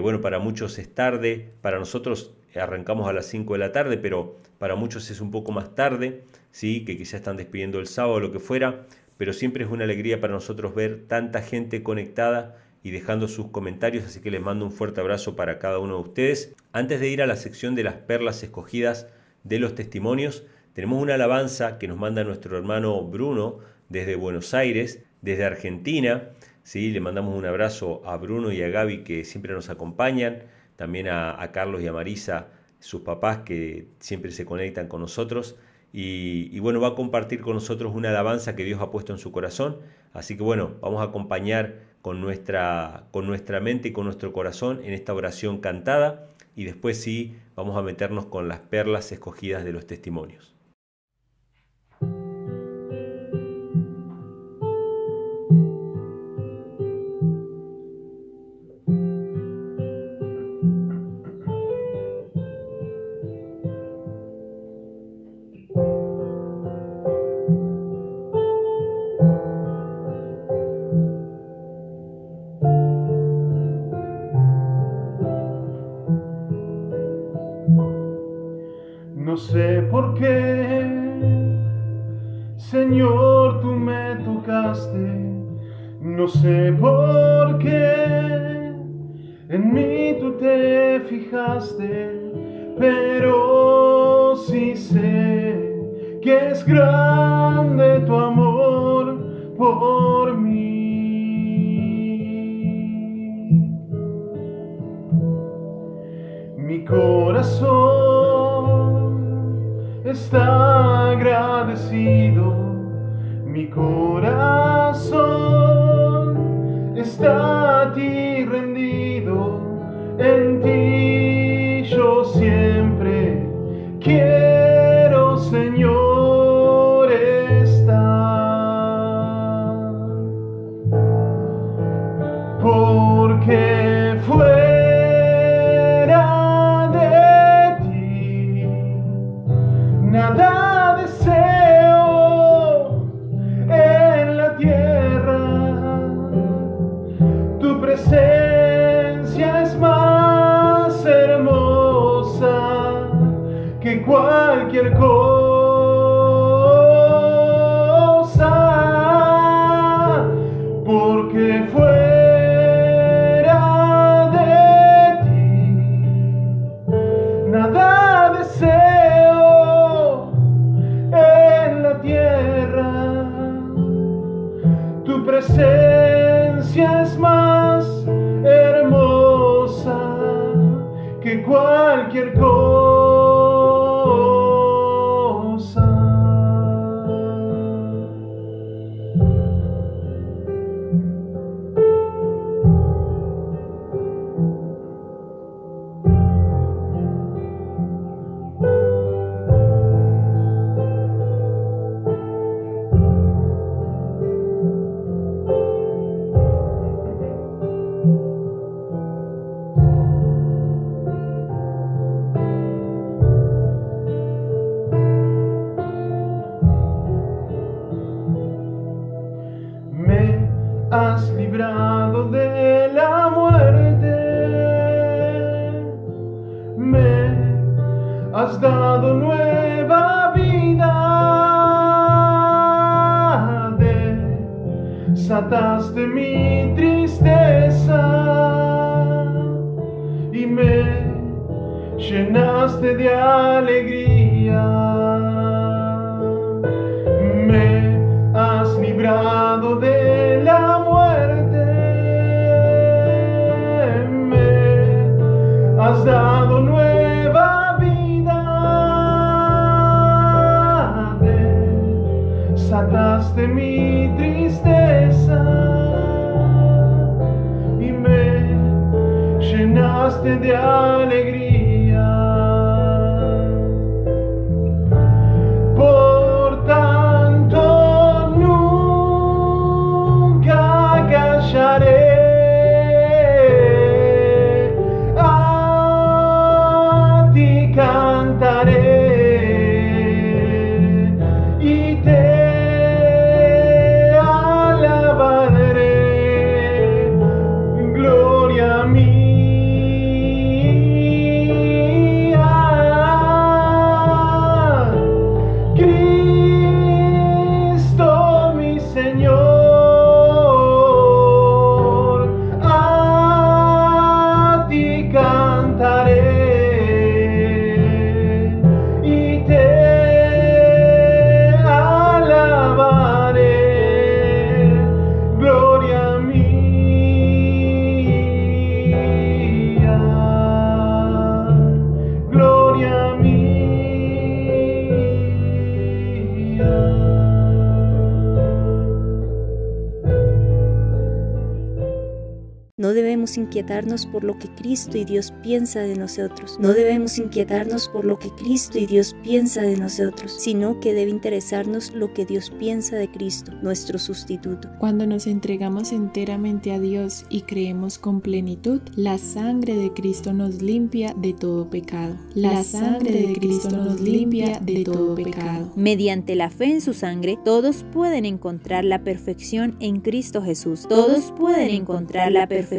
bueno, para muchos es tarde, para nosotros arrancamos a las 5 de la tarde, pero para muchos es un poco más tarde, ¿sí? Que quizás están despidiendo el sábado o lo que fuera, pero siempre es una alegría para nosotros ver tanta gente conectada y dejando sus comentarios, así que les mando un fuerte abrazo para cada uno de ustedes. Antes de ir a la sección de las perlas escogidas de los testimonios, tenemos una alabanza que nos manda nuestro hermano Bruno desde Buenos Aires, desde Argentina. Sí, le mandamos un abrazo a Bruno y a Gaby, que siempre nos acompañan, también a Carlos y a Marisa, sus papás, que siempre se conectan con nosotros, y bueno, va a compartir con nosotros una alabanza que Dios ha puesto en su corazón. Así que bueno, vamos a acompañar con nuestra mente y con nuestro corazón en esta oración cantada, y después sí vamos a meternos con las perlas escogidas de los testimonios. No sé por qué, Señor, tú me tocaste. No sé por qué en mí tú te fijaste, pero sí sé que es grande tu amor por mí. Mi corazón está agradecido, mi corazón está a ti rendido, en ti yo siempre quiero, Señor, estar, porque fuera de ti nada deseo en la tierra. Tu presencia es más hermosa que cualquier cosa, porque fuera de ti nada deseo en la tierra. Tu presencia es más hermosa que cualquier cosa. has librado de la muerte, me has dado nueva vida, desataste mi tristeza y me llenaste de alegría. Me has librado de la muerte, me has dado nueva vida, desataste mi tristeza y me llenaste de alegría. Por tanto nunca callaré, a ti cantaré y te alabaré. Gloria mía, Cristo mi Señor, a ti cantaré y te alabaré. Gloria mía, gloria mía. No debemos inquietarnos por lo que Cristo y Dios piensa de nosotros. No debemos inquietarnos por lo que Cristo y Dios piensa de nosotros, sino que debe interesarnos lo que Dios piensa de Cristo, nuestro sustituto. Cuando nos entregamos enteramente a Dios y creemos con plenitud, la sangre de Cristo nos limpia de todo pecado. La sangre de Cristo nos limpia de todo pecado. Mediante la fe en su sangre, todos pueden encontrar la perfección en Cristo Jesús. Todos pueden encontrar la perfección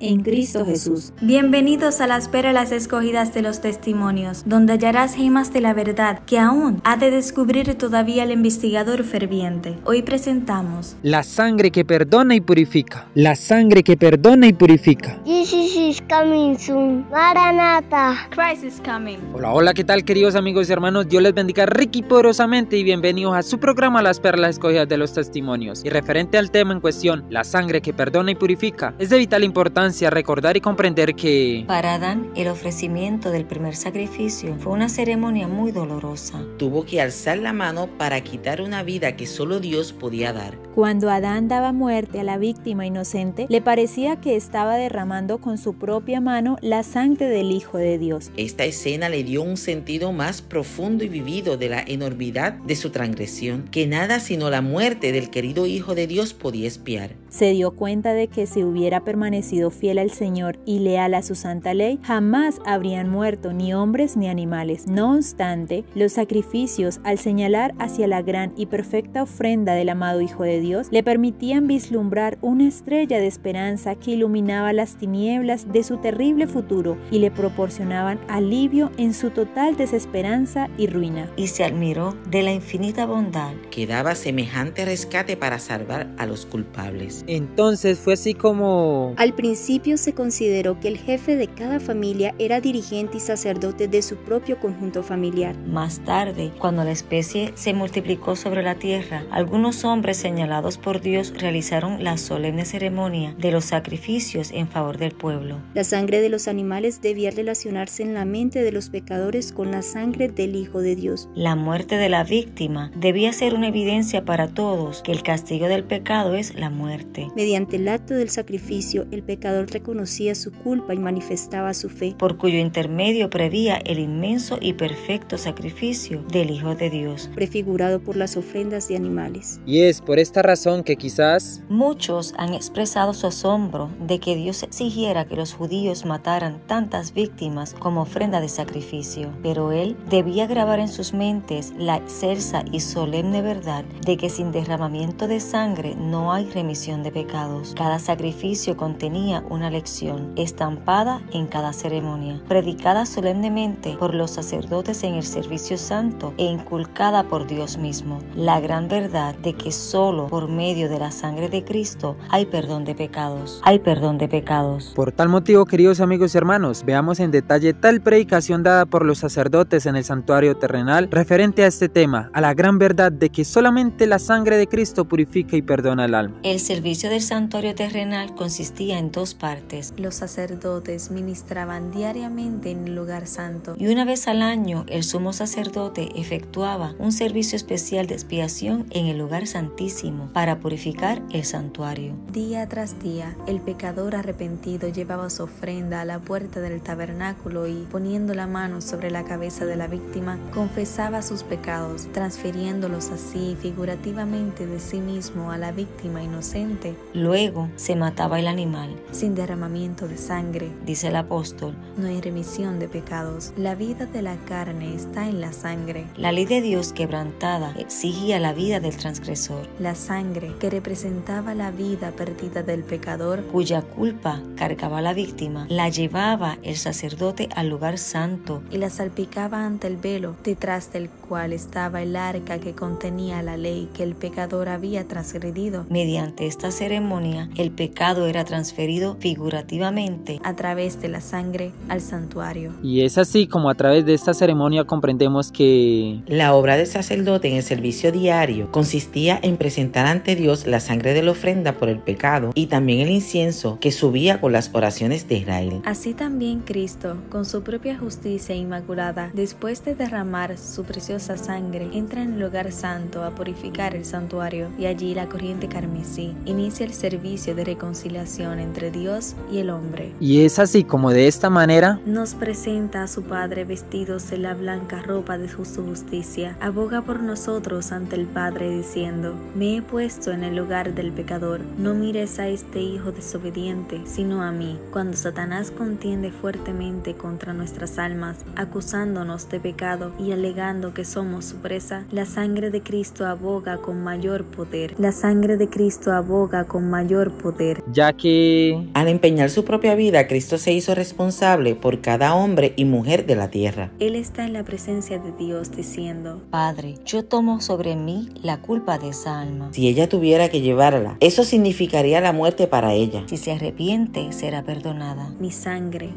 en Cristo Jesús. Bienvenidos a las perlas escogidas de los testimonios, donde hallarás gemas de la verdad que aún ha de descubrir todavía el investigador ferviente. Hoy presentamos la sangre que perdona y purifica. La sangre que perdona y purifica. Jesus is coming soon. Maranatha. Christ is coming. Hola, hola, ¿qué tal, queridos amigos y hermanos? Dios les bendiga rica y poderosamente y bienvenidos a su programa Las Perlas Escogidas de los Testimonios. Y referente al tema en cuestión, la sangre que perdona y purifica, es de vital importancia recordar y comprender que para Adán el ofrecimiento del primer sacrificio fue una ceremonia muy dolorosa. Tuvo que alzar la mano para quitar una vida que solo Dios podía dar. Cuando Adán daba muerte a la víctima inocente, le parecía que estaba derramando con su propia mano la sangre del Hijo de Dios. Esta escena le dio un sentido más profundo y vivido de la enormidad de su transgresión, que nada sino la muerte del querido Hijo de Dios podía expiar. Se dio cuenta de que si hubiera permanecido fiel al Señor y leal a su santa ley, jamás habrían muerto ni hombres ni animales. No obstante, los sacrificios, al señalar hacia la gran y perfecta ofrenda del amado Hijo de Dios, le permitían vislumbrar una estrella de esperanza que iluminaba las tinieblas de su terrible futuro y le proporcionaban alivio en su total desesperanza y ruina. Y se admiró de la infinita bondad que daba semejante rescate para salvar a los culpables. entonces fue así como... Al principio se consideró que el jefe de cada familia era dirigente y sacerdote de su propio conjunto familiar. Más tarde, cuando la especie se multiplicó sobre la tierra, algunos hombres señalados por Dios realizaron la solemne ceremonia de los sacrificios en favor del pueblo. La sangre de los animales debía relacionarse en la mente de los pecadores con la sangre del Hijo de Dios. La muerte de la víctima debía ser una evidencia para todos que el castigo del pecado es la muerte. Mediante el acto del sacrificio, sacrificio, el pecador reconocía su culpa y manifestaba su fe, por cuyo intermedio prevía el inmenso y perfecto sacrificio del Hijo de Dios, prefigurado por las ofrendas de animales. Y es por esta razón que quizás muchos han expresado su asombro de que Dios exigiera que los judíos mataran tantas víctimas como ofrenda de sacrificio, pero Él debía grabar en sus mentes la excelsa y solemne verdad de que sin derramamiento de sangre no hay remisión de pecados. Cada sacrificio contenía una lección estampada en cada ceremonia, predicada solemnemente por los sacerdotes en el servicio santo e inculcada por Dios mismo, la gran verdad de que solo por medio de la sangre de Cristo hay perdón de pecados. Hay perdón de pecados. Por tal motivo, queridos amigos y hermanos, veamos en detalle tal predicación dada por los sacerdotes en el santuario terrenal referente a este tema, a la gran verdad de que solamente la sangre de Cristo purifica y perdona el alma. El servicio del santuario terrenal consistía en dos partes. Los sacerdotes ministraban diariamente en el lugar santo, y una vez al año el sumo sacerdote efectuaba un servicio especial de expiación en el lugar santísimo para purificar el santuario. Día tras día, el pecador arrepentido llevaba su ofrenda a la puerta del tabernáculo y, poniendo la mano sobre la cabeza de la víctima, confesaba sus pecados, transfiriéndolos así figurativamente de sí mismo a la víctima inocente. Luego se mataba el animal. Sin derramamiento de sangre, dice el apóstol, no hay remisión de pecados. La vida de la carne está en la sangre. La ley de Dios quebrantada exigía la vida del transgresor. La sangre que representaba la vida perdida del pecador, cuya culpa cargaba la víctima, la llevaba el sacerdote al lugar santo y la salpicaba ante el velo, detrás del cual estaba el arca que contenía la ley que el pecador había transgredido. Mediante esta ceremonia, el pecado era transferido figurativamente a través de la sangre al santuario. Y es así como a través de esta ceremonia comprendemos que la obra del sacerdote en el servicio diario consistía en presentar ante Dios la sangre de la ofrenda por el pecado y también el incienso que subía con las oraciones de Israel. Así también Cristo, con su propia justicia inmaculada, después de derramar su preciosa sangre, entra en el lugar santo a purificar el santuario, y allí la corriente carmesí inicia el servicio de reconciliación entre Dios y el hombre. Y es así como de esta manera nos presenta a su Padre vestidos de la blanca ropa de su justicia. Aboga por nosotros ante el Padre diciendo: me he puesto en el lugar del pecador, no mires a este hijo desobediente, sino a mí. Cuando Satanás contiende fuertemente contra nuestras almas, acusándonos de pecado y alegando que somos su presa, la sangre de Cristo aboga con mayor poder. La sangre de Cristo aboga con mayor poder. Ya que al empeñar su propia vida, Cristo se hizo responsable por cada hombre y mujer de la tierra. Él está en la presencia de Dios diciendo: Padre, yo tomo sobre mí la culpa de esa alma. Si ella tuviera que llevarla, eso significaría la muerte para ella. Si se arrepiente, será perdonada. Mi sangre,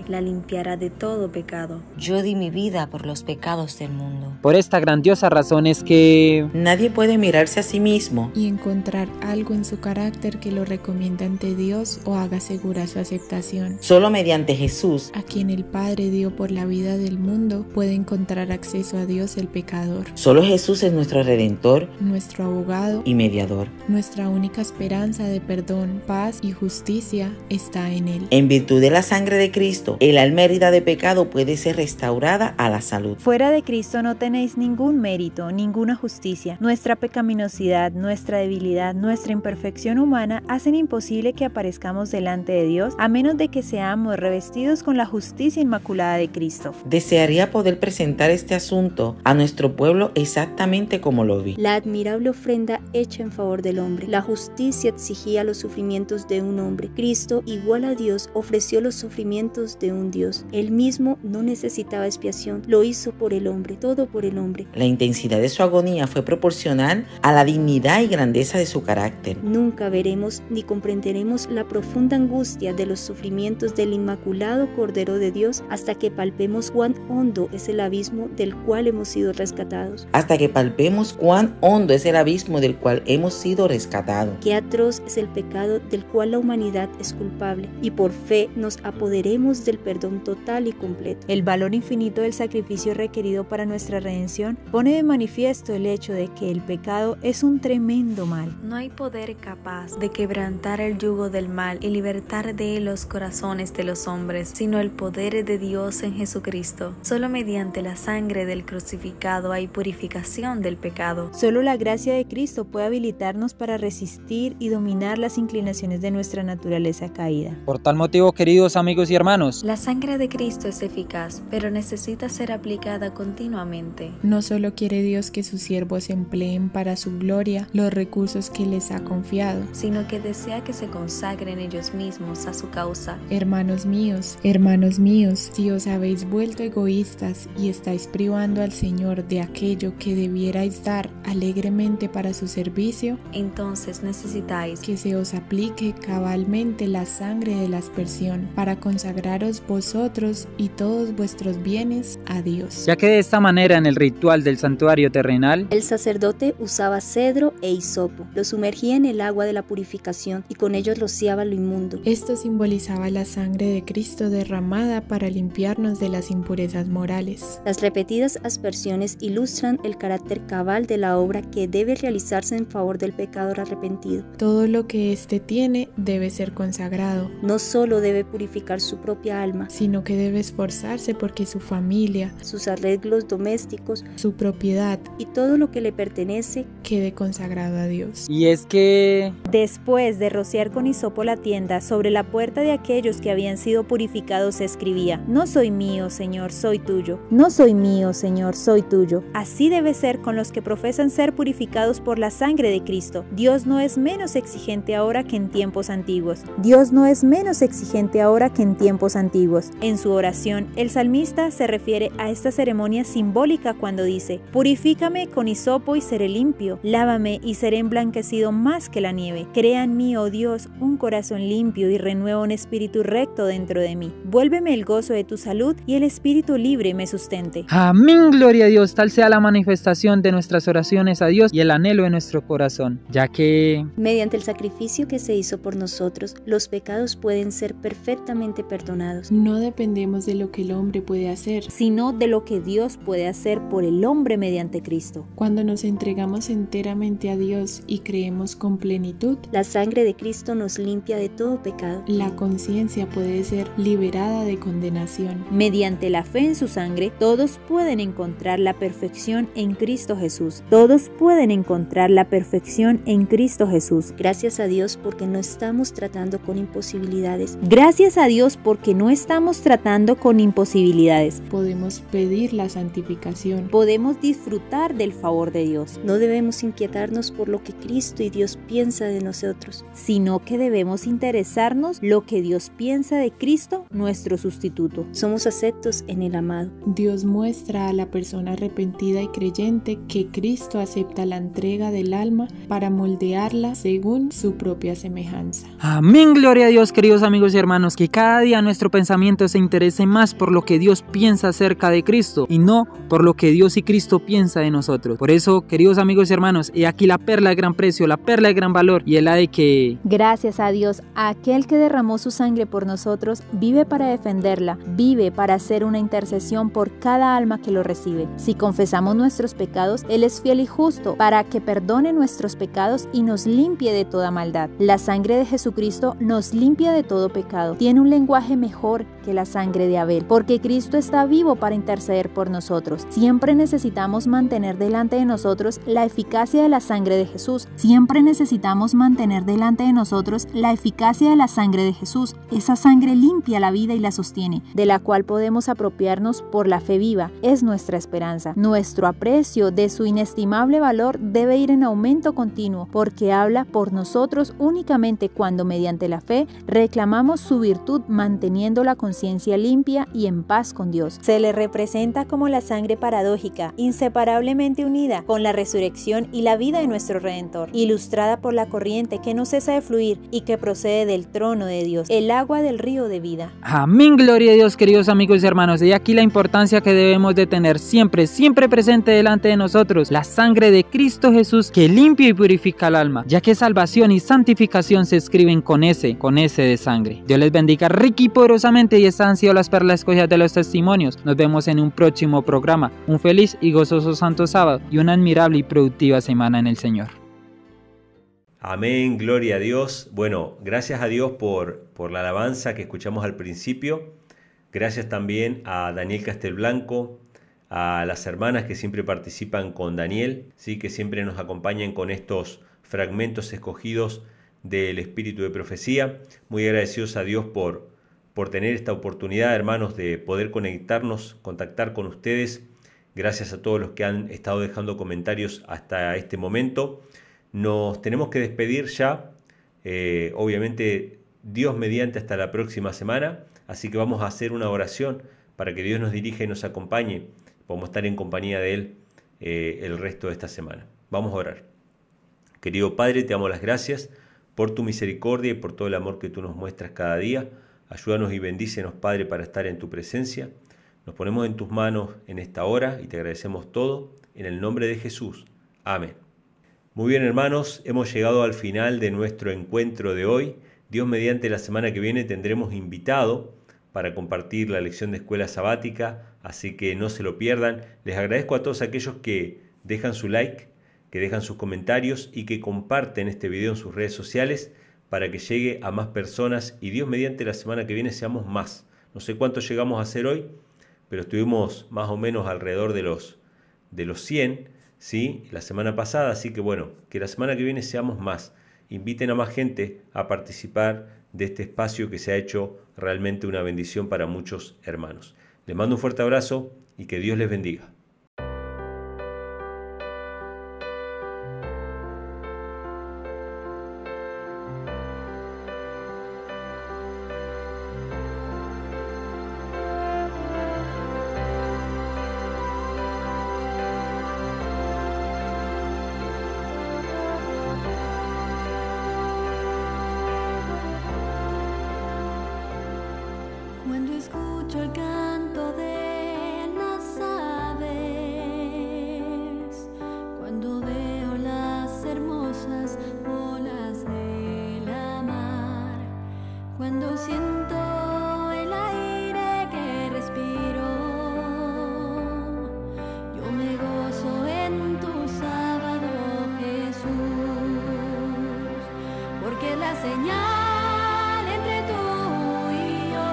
la limpiará de todo pecado. Yo di mi vida por los pecados del mundo. Por esta grandiosa razón es que nadie puede mirarse a sí mismo y encontrar algo en su carácter que lo recomienda ante Dios o haga segura su aceptación. Solo mediante Jesús, a quien el Padre dio por la vida del mundo, puede encontrar acceso a Dios el pecador. Solo Jesús es nuestro Redentor, nuestro abogado y mediador. Nuestra única esperanza de perdón, paz y justicia está en Él. En virtud de la sangre de Cristo, el alma herida de pecado puede ser restaurada a la salud. Fuera de Cristo no tenéis ningún mérito, ninguna justicia. Nuestra pecaminosidad, nuestra debilidad, nuestra imperfección humana hacen imposible que aparezcamos delante de Dios, a menos de que seamos revestidos con la justicia inmaculada de Cristo. Desearía poder presentar este asunto a nuestro pueblo exactamente como lo vi. La admirable ofrenda hecha en favor del hombre. La justicia exigía los sufrimientos de un hombre. Cristo, igual a Dios, ofreció los sufrimientos de un Dios. Él mismo no necesitaba expiación, lo hizo por el hombre, todo por el hombre. La intensidad de su agonía fue proporcional a la dignidad y grandeza de su carácter. Nunca veremos ni comprenderemos la profunda angustia de los sufrimientos del Inmaculado Cordero de Dios hasta que palpemos cuán hondo es el abismo del cual hemos sido rescatados. Hasta que palpemos cuán hondo es el abismo del cual hemos sido rescatados. Qué atroz es el pecado del cual la humanidad es culpable, y por fe nos apoderemos del perdón total y completo. El valor infinito del sacrificio requerido para nuestra redención pone de manifiesto el hecho de que el pecado es un tremendo mal. No hay poder capaz de quebrantar el yugo del mal y libertar de él los corazones de los hombres, sino el poder de Dios en Jesucristo. Solo mediante la sangre del crucificado hay purificación del pecado. Solo la gracia de Cristo puede habilitarnos para resistir y dominar las inclinaciones de nuestra naturaleza caída. Por tal motivo, queridos amigos y hermanos, La sangre de Cristo es eficaz, pero necesita ser aplicada continuamente. No solo quiere Dios que sus siervos empleen para su gloria los recursos que les ha confiado, sino que desea que se consagren ellos mismos a su causa. hermanos míos, si os habéis vuelto egoístas y estáis privando al Señor de aquello que debierais dar alegremente para su servicio, entonces necesitáis que se os aplique cabalmente la sangre de la aspersión para consagraros vosotros y todos vuestros bienes a Dios. ya que de esta manera en el ritual del santuario terrenal, El sacerdote usaba cedro e hisopo, lo sumergía en el agua de la purificación y con ellos rociaba lo inmundo. Esto simbolizaba la sangre de Cristo derramada para limpiarnos de las impurezas morales. Las repetidas aspersiones ilustran el carácter cabal de la obra que debe realizarse en favor del pecador arrepentido. Todo lo que éste tiene debe ser consagrado, No solo debe purificar su propia alma, sino que debe esforzarse porque su familia, sus arreglos domésticos su propiedad, y todo lo que le pertenece quede consagrado a Dios. y es que Después de rociar con hisopo la tienda, sobre la puerta de aquellos que habían sido purificados se escribía: No soy mío, Señor, soy tuyo. No soy mío, Señor, soy tuyo. Así debe ser con los que profesan ser purificados por la sangre de Cristo. Dios no es menos exigente ahora que en tiempos antiguos. Dios no es menos exigente ahora que en tiempos antiguos. En su oración, el salmista se refiere a esta ceremonia simbólica cuando dice: Purifícame con hisopo y seré limpio, lávame y seré emblanquecido más que la nieve. Crea en mí, oh Dios, un corazón limpio y renueva un espíritu recto dentro de mí. Vuélveme el gozo de tu salud y el espíritu libre me sustente. amén, gloria a Dios, tal sea la manifestación de nuestras oraciones a Dios y el anhelo de nuestro corazón, ya que mediante el sacrificio que se hizo por nosotros, los pecados pueden ser perfectamente perdonados. No dependemos de lo que el hombre puede hacer, sino de lo que Dios puede hacer por el hombre mediante Cristo. Cuando nos entregamos enteramente a Dios y creemos con plenitud, La sangre de Cristo nos limpia de todo pecado. la conciencia puede ser liberada de condenación. Mediante la fe en su sangre, todos pueden encontrar la perfección en Cristo Jesús. Todos pueden encontrar la perfección en Cristo Jesús. Gracias a Dios porque no estamos tratando con imposibilidades. Gracias a Dios porque no estamos tratando con imposibilidades. Podemos pedir la santificación. Podemos disfrutar del favor de Dios, No debemos inquietarnos por lo que Cristo y Dios piensa de nosotros, sino que debemos interesarnos lo que Dios piensa de Cristo, nuestro sustituto. Somos aceptos en el amado. Dios muestra a la persona arrepentida y creyente que Cristo acepta la entrega del alma para moldearla según su propia semejanza. amén, gloria a Dios, queridos amigos y hermanos, que cada día nuestro pensamiento se interese más por lo que Dios piensa acerca de Cristo y no por lo que Dios y Cristo piensa de nosotros. Por eso, queridos amigos y hermanos, he aquí la perla de gran precio, la perla de gran valor, y es la de que Gracias a Dios, aquel que derramó su sangre por nosotros, vive para defenderla, vive para hacer una intercesión por cada alma que lo recibe. Si confesamos nuestros pecados, Él es fiel y justo para que perdone nuestros pecados y nos limpie de toda maldad. La sangre de Jesucristo nos limpia de todo pecado. Tiene un lenguaje mejor que la sangre de Abel, porque Cristo está vivo para interceder por nosotros. Siempre necesitamos mantener delante de nosotros la eficacia de la sangre de Jesús. Siempre necesitamos mantener delante de nosotros la eficacia de la sangre de Jesús. Esa sangre limpia la vida y la sostiene, de la cual podemos apropiarnos por la fe viva. Es nuestra esperanza. Nuestro aprecio de su inestimable valor debe ir en aumento continuo, porque habla por nosotros únicamente cuando mediante la fe reclamamos su virtud manteniendo la conciencia limpia y en paz con Dios. Se le representa como la sangre paradójica, inseparablemente unida con la resurrección y la vida de nuestro Redentor, ilustrada por la corriente que no cesa de fluir y que procede del trono de Dios, el agua del río de vida. amén, gloria a Dios, queridos amigos y hermanos, y aquí la importancia que debemos de tener siempre presente delante de nosotros, la sangre de Cristo Jesús que limpia y purifica el alma, ya que salvación y santificación se escriben con ese de sangre. Dios les bendiga rica y poderosamente, y estas han sido las perlas escogidas de los testimonios. Nos vemos en un próximo programa. Un feliz y gozoso santo sábado y una admirable y productiva semana en el Señor. Amén, gloria a Dios. Bueno, gracias a Dios por la alabanza que escuchamos al principio. Gracias también a Daniel Castelblanco, a las hermanas que siempre participan con Daniel, ¿sí? Que siempre nos acompañan con estos fragmentos escogidos del Espíritu de Profecía. Muy agradecidos a Dios por tener esta oportunidad, hermanos, de poder contactar con ustedes. Gracias a todos los que han estado dejando comentarios hasta este momento. Nos tenemos que despedir ya, obviamente Dios mediante hasta la próxima semana, así que vamos a hacer una oración para que Dios nos dirija y nos acompañe. Podemos estar en compañía de Él el resto de esta semana. Vamos a orar. Querido Padre, te damos las gracias por tu misericordia y por todo el amor que tú nos muestras cada día. Ayúdanos y bendícenos, Padre, para estar en tu presencia. Nos ponemos en tus manos en esta hora y te agradecemos todo. En el nombre de Jesús. Amén. Muy bien, hermanos, hemos llegado al final de nuestro encuentro de hoy. Dios mediante, la semana que viene tendremos invitado para compartir la lección de escuela sabática, así que no se lo pierdan. Les agradezco a todos aquellos que dejan su like, que dejan sus comentarios y que comparten este video en sus redes sociales para que llegue a más personas y Dios mediante, la semana que viene seamos más. No sé cuánto llegamos a hacer hoy, pero estuvimos más o menos alrededor de los 100, ¿sí? La semana pasada, así que bueno, que la semana que viene seamos más. Inviten a más gente a participar de este espacio que se ha hecho realmente una bendición para muchos hermanos. Les mando un fuerte abrazo y que Dios les bendiga. Cuando escucho el canto de las aves, cuando veo las hermosas olas de la mar, cuando siento el aire que respiro, yo me gozo en tu sábado, Jesús, porque la señal entre tú y yo.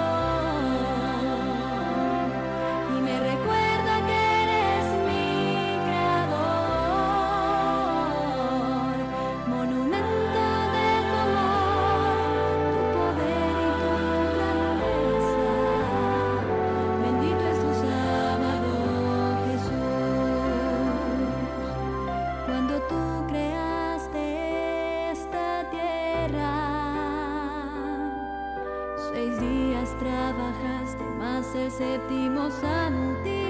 Trabajaste, mas el séptimo santificaste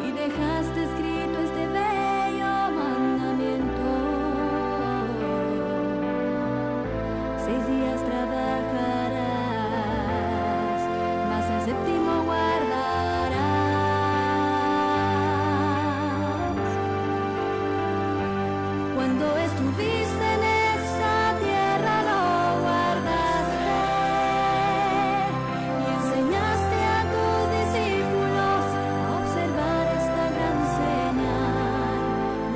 y dejaste escrito este bello mandamiento. 6 días trabajarás, mas el séptimo guardarás. Cuando estuviste en esta tierra lo guardaste y enseñaste a tus discípulos a observar esta gran señal,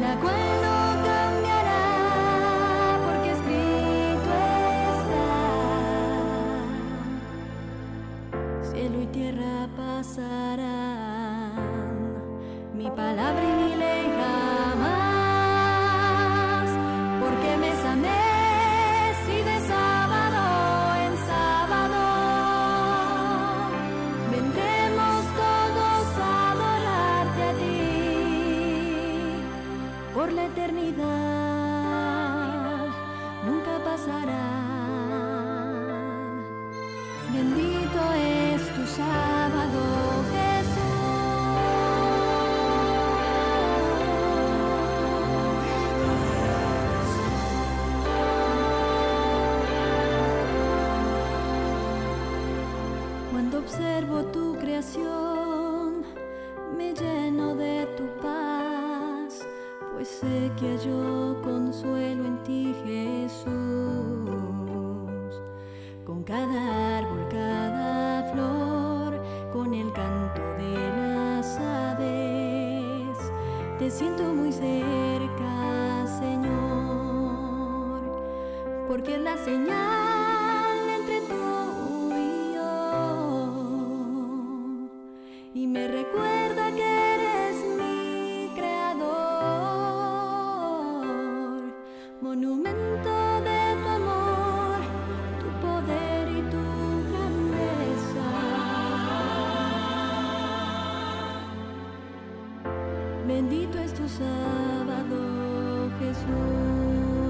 la cual no cambiará, porque escrito está. Cielo y tierra pasarán, mi palabra y mi ley jamás, porque mes a mes y de sábado en sábado vendremos todos a adorarte a ti. Por la eternidad nunca pasará. Bendito es tu sábado, Cuando observo tu creación, me lleno de tu paz, pues sé que hallo consuelo en ti, Jesús. Con cada árbol, cada flor, con el canto de las aves, te siento muy cerca. porque es la señal entre tú y yo, y me recuerda que eres mi creador, monumento de tu amor, tu poder y tu grandeza. Bendito es tu sábado, Jesús.